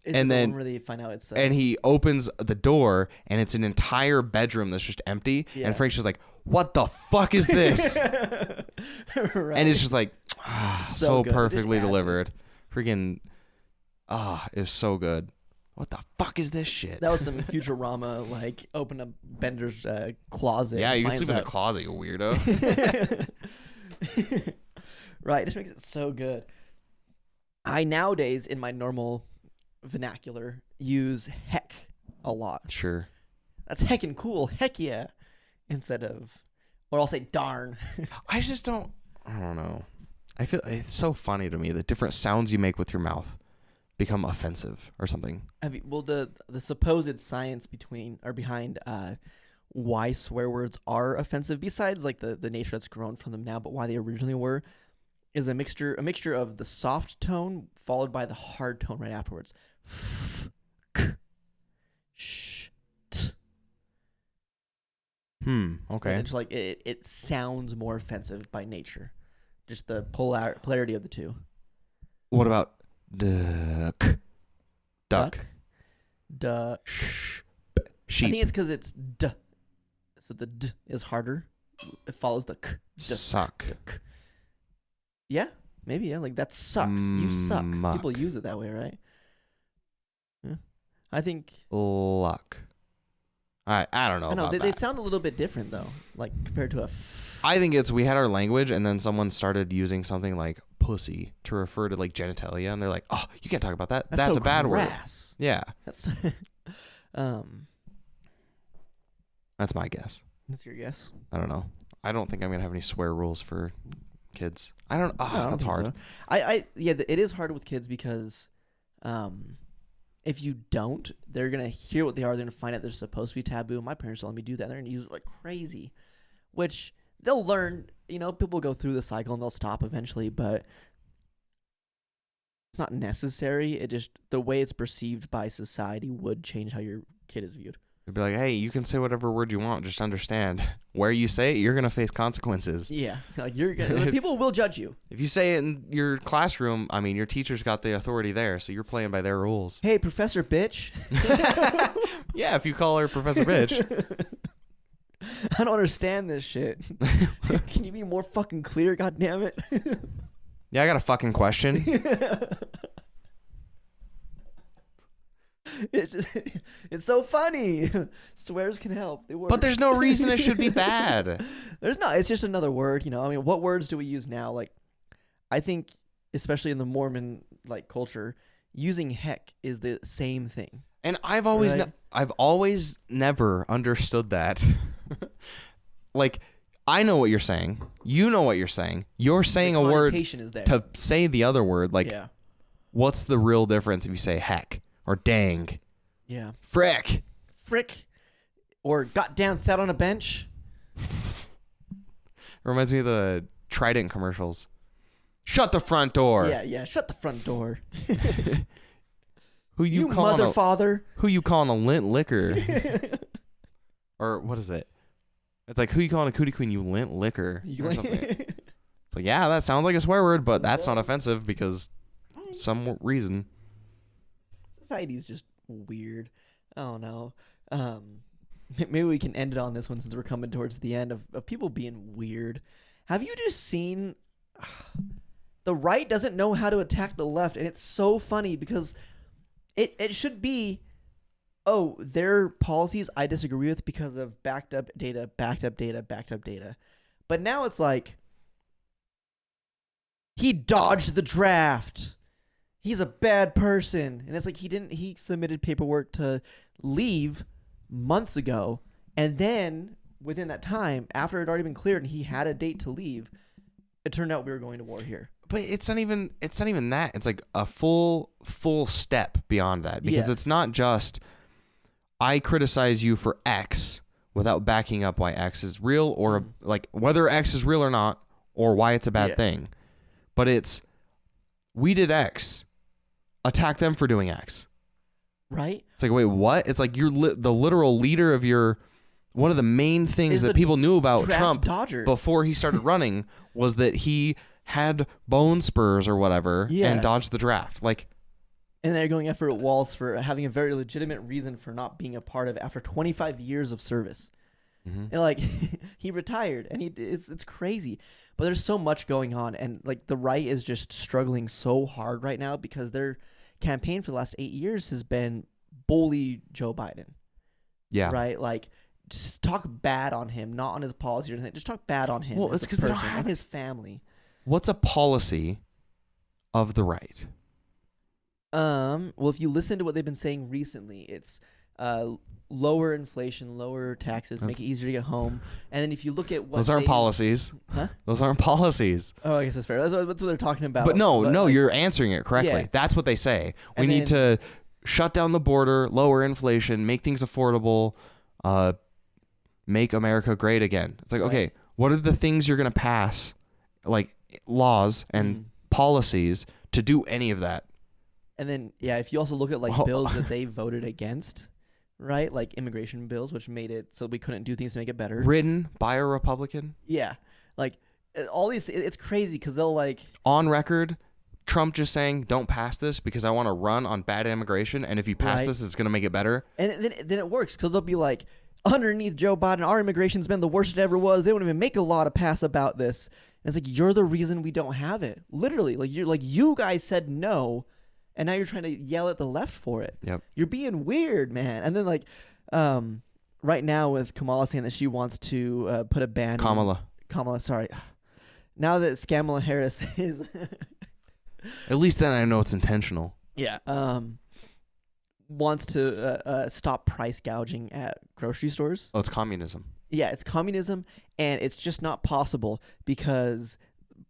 Is and it then the one where they find out it's and he opens the door, and it's an entire bedroom that's just empty. Yeah. And Frank's just like, "What the fuck is this?" Right. And it's just like, so good. It perfectly just adds delivered. Freaking, it was so good. What the fuck is this shit? That was some Futurama, like open up Bender's closet. Yeah, you can finds sleep in a out- closet, you weirdo. Right, it just makes it so good. I nowadays, in my normal vernacular, use heck a lot. Sure. That's heckin' cool. Heck yeah. Instead of, or I'll say darn. I don't know. I feel it's so funny to me that different sounds you make with your mouth become offensive or something. Well, the supposed science behind why swear words are offensive, besides like the nature that's grown from them now, but why they originally were, is a mixture of the soft tone followed by the hard tone right afterwards. F, k, sh, t. Okay. And it's like it sounds more offensive by nature, just the polarity of the two. What about duck? Duck. Duh. Sheep. I think it's because it's d, so the d is harder. It follows the k. Suck. K. Yeah, maybe. Yeah, like that sucks. You suck. Muck. People use it that way, right? Yeah. I think. Luck. I don't know. I know about they that. sound a little bit different though, like compared to a. I think we had our language, and then someone started using something like pussy to refer to like genitalia, and they're like, "Oh, you can't talk about that. That's so a bad crass. word." Yeah, That's. that's my guess. That's your guess. I don't know. I don't think I'm gonna have any swear rules for kids. I don't. No, I don't That's think hard. so. It is hard with kids because, if you don't, they're gonna hear what they are. They're gonna find out they're supposed to be taboo. My parents don't let me do that. They're gonna use it like crazy, which they'll learn. You know, people go through the cycle and they'll stop eventually, but it's not necessary. It just the way it's perceived by society would change how your kid is viewed. It'd be like, hey, you can say whatever word you want. Just understand where you say it, you're gonna face consequences. Yeah, like you're gonna, people will judge you. If you say it in your classroom, I mean, your teacher's got the authority there, so you're playing by their rules. Hey, Professor Bitch. Yeah, if you call her Professor Bitch. I don't understand this shit. Can you be more fucking clear, goddammit? Yeah, I got a fucking question. It's so funny. Swears can help. They work. But there's no reason it should be bad. There's not. It's just another word, you know. I mean, what words do we use now? Like, I think, especially in the Mormon like culture, using heck is the same thing. And I've always Right. never understood that. Like, I know what you're saying. You know what you're saying. You're saying The a word connotation is there. to say the other word. Like, yeah. what's the real difference if you say heck or dang, Yeah. frick? Frick. Or got down, sat on a bench. It reminds me of the Trident commercials. Shut the front door. Yeah. Shut the front door. Who You calling mother father. who you calling a lint liquor? Or what is it? It's like, who you calling a cootie queen, you lint liquor? Or something. It's like, yeah, that sounds like a swear word, but that's not offensive because some reason. Society's just weird. I don't know. Maybe we can end it on this one since we're coming towards the end of people being weird. Have you just seen the right doesn't know how to attack the left, and it's so funny because it should be, oh, their policies I disagree with because of backed up data. But now it's like, he dodged the draft. He's a bad person. And it's like he submitted paperwork to leave months ago. And then within that time, after it had already been cleared and he had a date to leave, it turned out we were going to war here. But it's not even that. It's like a full step beyond that, because Yeah. it's not just I criticize you for X without backing up why X is real, or like whether X is real or not, or why it's a bad thing. But it's we did X. Attack them for doing X. Right? It's like, wait, what? It's like you're the literal leader of your... One of the main things that people knew about Trump before he started running was that he had bone spurs or whatever and dodged the draft. Like, and they're going after Walz for having a very legitimate reason for not being a part of it after 25 years of service. And like he retired, and it's crazy. But there's so much going on, and like the right is just struggling so hard right now because their campaign for the last 8 years has been bully Joe Biden. Yeah. Right? Like, just talk bad on him, not on his policy or anything. Just talk bad on him. Well, it's because they don't have and his family. What's a policy of the right? Well, if you listen to what they've been saying recently, it's lower inflation, lower taxes, make it easier to get home. And then if you look at what those aren't policies. Huh? Those aren't policies. Oh, I guess that's fair. That's what they're talking about. But no, like, you're answering it correctly. Yeah. That's what they say. We need to shut down the border, lower inflation, make things affordable, make America great again. It's like, okay, what are the things you're going to pass, like laws and policies to do any of that? And then, if you also look at like bills that they voted against, right? Like immigration bills, which made it so we couldn't do things to make it better. Written by a Republican? Yeah. Like all these, it's crazy because they'll like... On record, Trump just saying, don't pass this because I want to run on bad immigration. And if you pass this, it's going to make it better. And then it works because they'll be like, underneath Joe Biden, our immigration's been the worst it ever was. They won't even make a law to pass about this. And it's like, you're the reason we don't have it. Literally. Like, you guys said no, and now you're trying to yell at the left for it. Yep. You're being weird, man. And then like, right now with Kamala saying that she wants to put a ban. Kamala, sorry. Now that Skamala Harris is. At least then I know it's intentional. Yeah. Wants to stop price gouging at grocery stores. Oh, it's communism. Yeah, it's communism, and it's just not possible because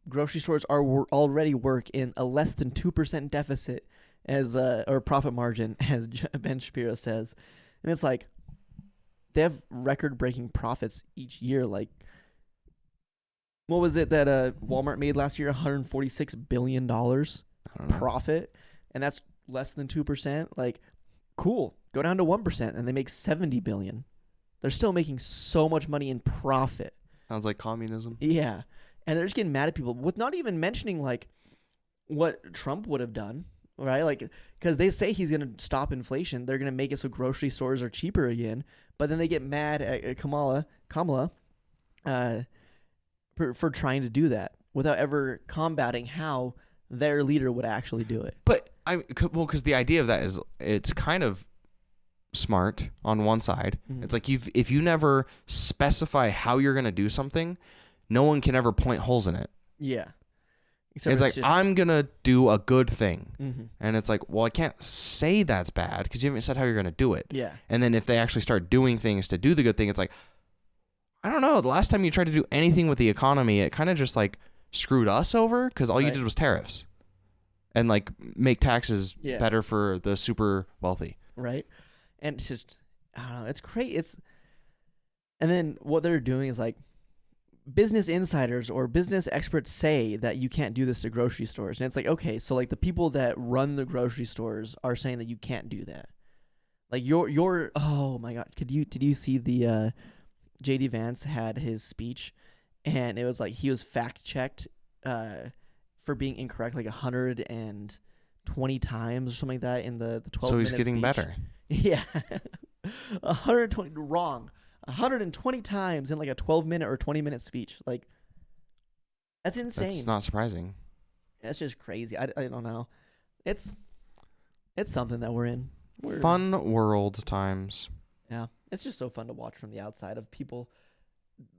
grocery stores already work in a less than 2% deficit or profit margin, as Ben Shapiro says. And it's like they have record-breaking profits each year. Like, what was it that Walmart made last year? $146 billion profit, and that's less than 2%. Like, cool. Go down to 1%, and they make $70 billion. They're still making so much money in profit. Sounds like communism. Yeah, and they're just getting mad at people with not even mentioning like what Trump would have done, right? Like, because they say he's going to stop inflation, they're going to make it so grocery stores are cheaper again, but then they get mad at Kamala, for trying to do that without ever combating how their leader would actually do it. But because the idea of that is it's kind of smart on one side. Mm-hmm. It's like if you never specify how you're going to do something, no one can ever point holes in it. Yeah. It's like, I'm going to do a good thing. Mm-hmm. And it's like, well, I can't say that's bad because you haven't said how you're going to do it. Yeah. And then if they actually start doing things to do the good thing, it's like, I don't know. The last time you tried to do anything with the economy, it kind of just like screwed us over because all you did was tariffs and like make taxes better for the super wealthy. Right. And it's just, I don't know. It's crazy. And then what they're doing is like business insiders or business experts say that you can't do this to grocery stores. And it's like, okay, so like the people that run the grocery stores are saying that you can't do that. Like you're oh my God. Did you see the, JD Vance had his speech and it was like he was fact checked for being incorrect like 120 times or something like that in the 12 So he's minute getting speech. better. Yeah. 120 wrong. 120 times in like a 12-minute or 20-minute speech. Like, that's insane. That's not surprising. That's just crazy. I don't know. It's something that we're in. Fun world times. Yeah. It's just so fun to watch from the outside of people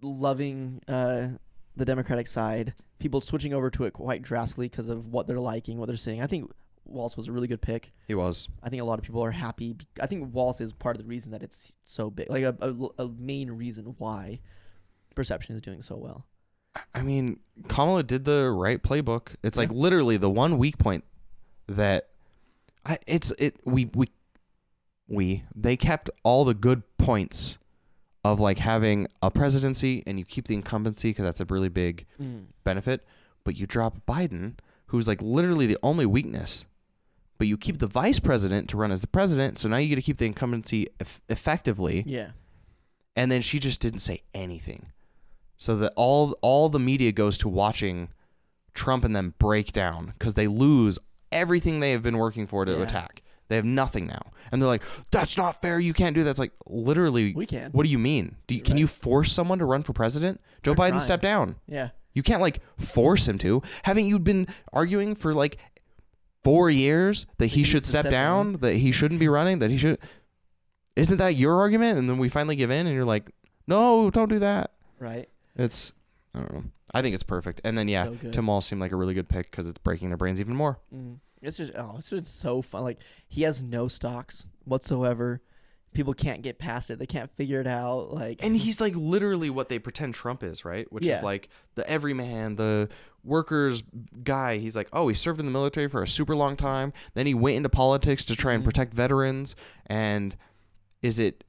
loving the Democratic side, people switching over to it quite drastically because of what they're liking, what they're seeing. I think Walz was a really good pick. He was. I think a lot of people are happy. I think Walz is part of the reason that it's so big, like a main reason why Perception is doing so well. I mean, Kamala did the right playbook. It's like literally the one weak point that they kept all the good points of like having a presidency and you keep the incumbency because that's a really big benefit, but you drop Biden, who's like literally the only weakness, but you keep the vice president to run as the president, so now you get to keep the incumbency effectively. Yeah. And then she just didn't say anything. So that all the media goes to watching Trump and them break down because they lose everything they have been working for to attack. They have nothing now. And they're like, that's not fair. You can't do that. It's like, literally, we can. What do you mean? Can you force someone to run for president? Joe Biden stepped down. Yeah. You can't like force him to. Haven't you been arguing for like 4 years that he should step down, that he shouldn't be running, that he should... Isn't that your argument? And then we finally give in and you're like, no, don't do that. Right. It's, I don't know. I think it's perfect. And then, yeah, So Tim Walz seemed like a really good pick because it's breaking their brains even more. It's just, it's been so fun. Like, he has no stocks whatsoever. People can't get past it. They can't figure it out. Like, and he's like literally what they pretend Trump is, right? Which is like the everyman, the workers guy. He's like, oh, he served in the military for a super long time. Then he went into politics to try and protect veterans. And was it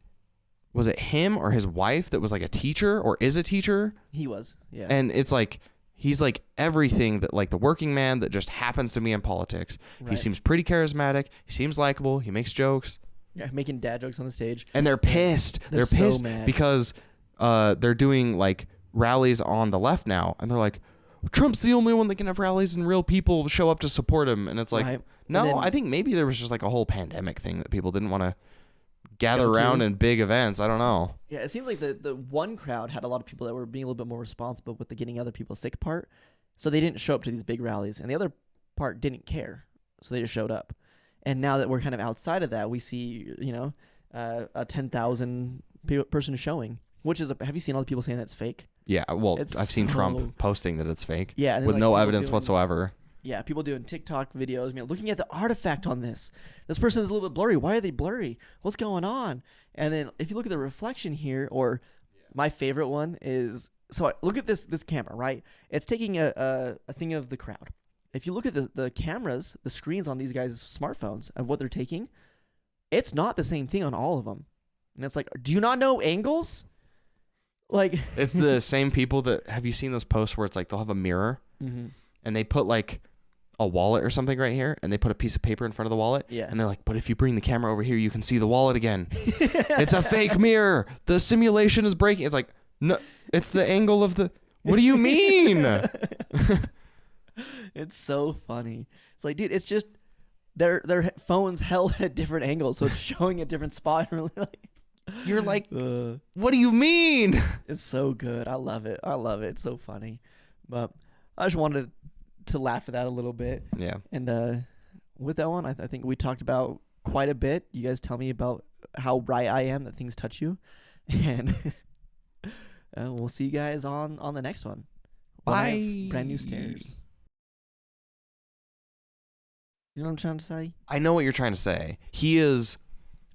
him or his wife that was like a teacher or is a teacher? He was, yeah. And it's like, he's like everything that like the working man that just happens to be in politics. Right. He seems pretty charismatic. He seems likable. He makes jokes. Yeah, making dad jokes on the stage. And they're pissed. They're pissed so because they're doing like rallies on the left now. And they're like, Trump's the only one that can have rallies and real people show up to support him. And it's like, no, I think maybe there was just like a whole pandemic thing that people didn't want to gather around in big events. I don't know. Yeah, it seems like the one crowd had a lot of people that were being a little bit more responsible with the getting other people sick part. So they didn't show up to these big rallies. And the other part didn't care. So they just showed up. And now that we're kind of outside of that, we see, a 10,000 person showing, which is, have you seen all the people saying that's fake? Yeah, well, I've seen Trump posting that it's fake. Yeah. With no evidence whatsoever. Yeah, people doing TikTok videos, looking at the artifact on this. This person is a little bit blurry. Why are they blurry? What's going on? And then if you look at the reflection here, or my favorite one is, so look at this camera, right? It's taking a thing of the crowd. If you look at the cameras, the screens on these guys' smartphones of what they're taking, it's not the same thing on all of them. And it's like, do you not know angles? Like, it's the same people that, have you seen those posts where it's like they'll have a mirror and they put like a wallet or something right here and they put a piece of paper in front of the wallet and they're like, but if you bring the camera over here, you can see the wallet again. It's a fake mirror. The simulation is breaking. It's like, no, it's the angle of the, what do you mean? It's so funny. It's like, dude, it's just their phones held at different angles, so it's showing a different spot. Really, like, you're like, what do you mean? It's so good. I love it. It's so funny. But I just wanted to laugh at that a little bit. Yeah. And with that one, I think we talked about quite a bit. You guys tell me about how right I am that things touch you, and we'll see you guys on the next one. Bye. Brand new stairs. You know what I'm trying to say? I know what you're trying to say.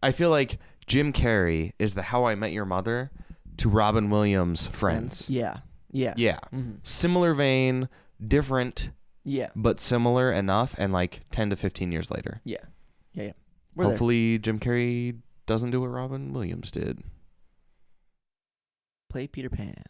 I feel like Jim Carrey is the How I Met Your Mother to Robin Williams' Friends. Yeah. Similar vein, different. Yeah. But similar enough, and like 10 to 15 years later. Yeah. Hopefully Jim Carrey doesn't do what Robin Williams did. Play Peter Pan.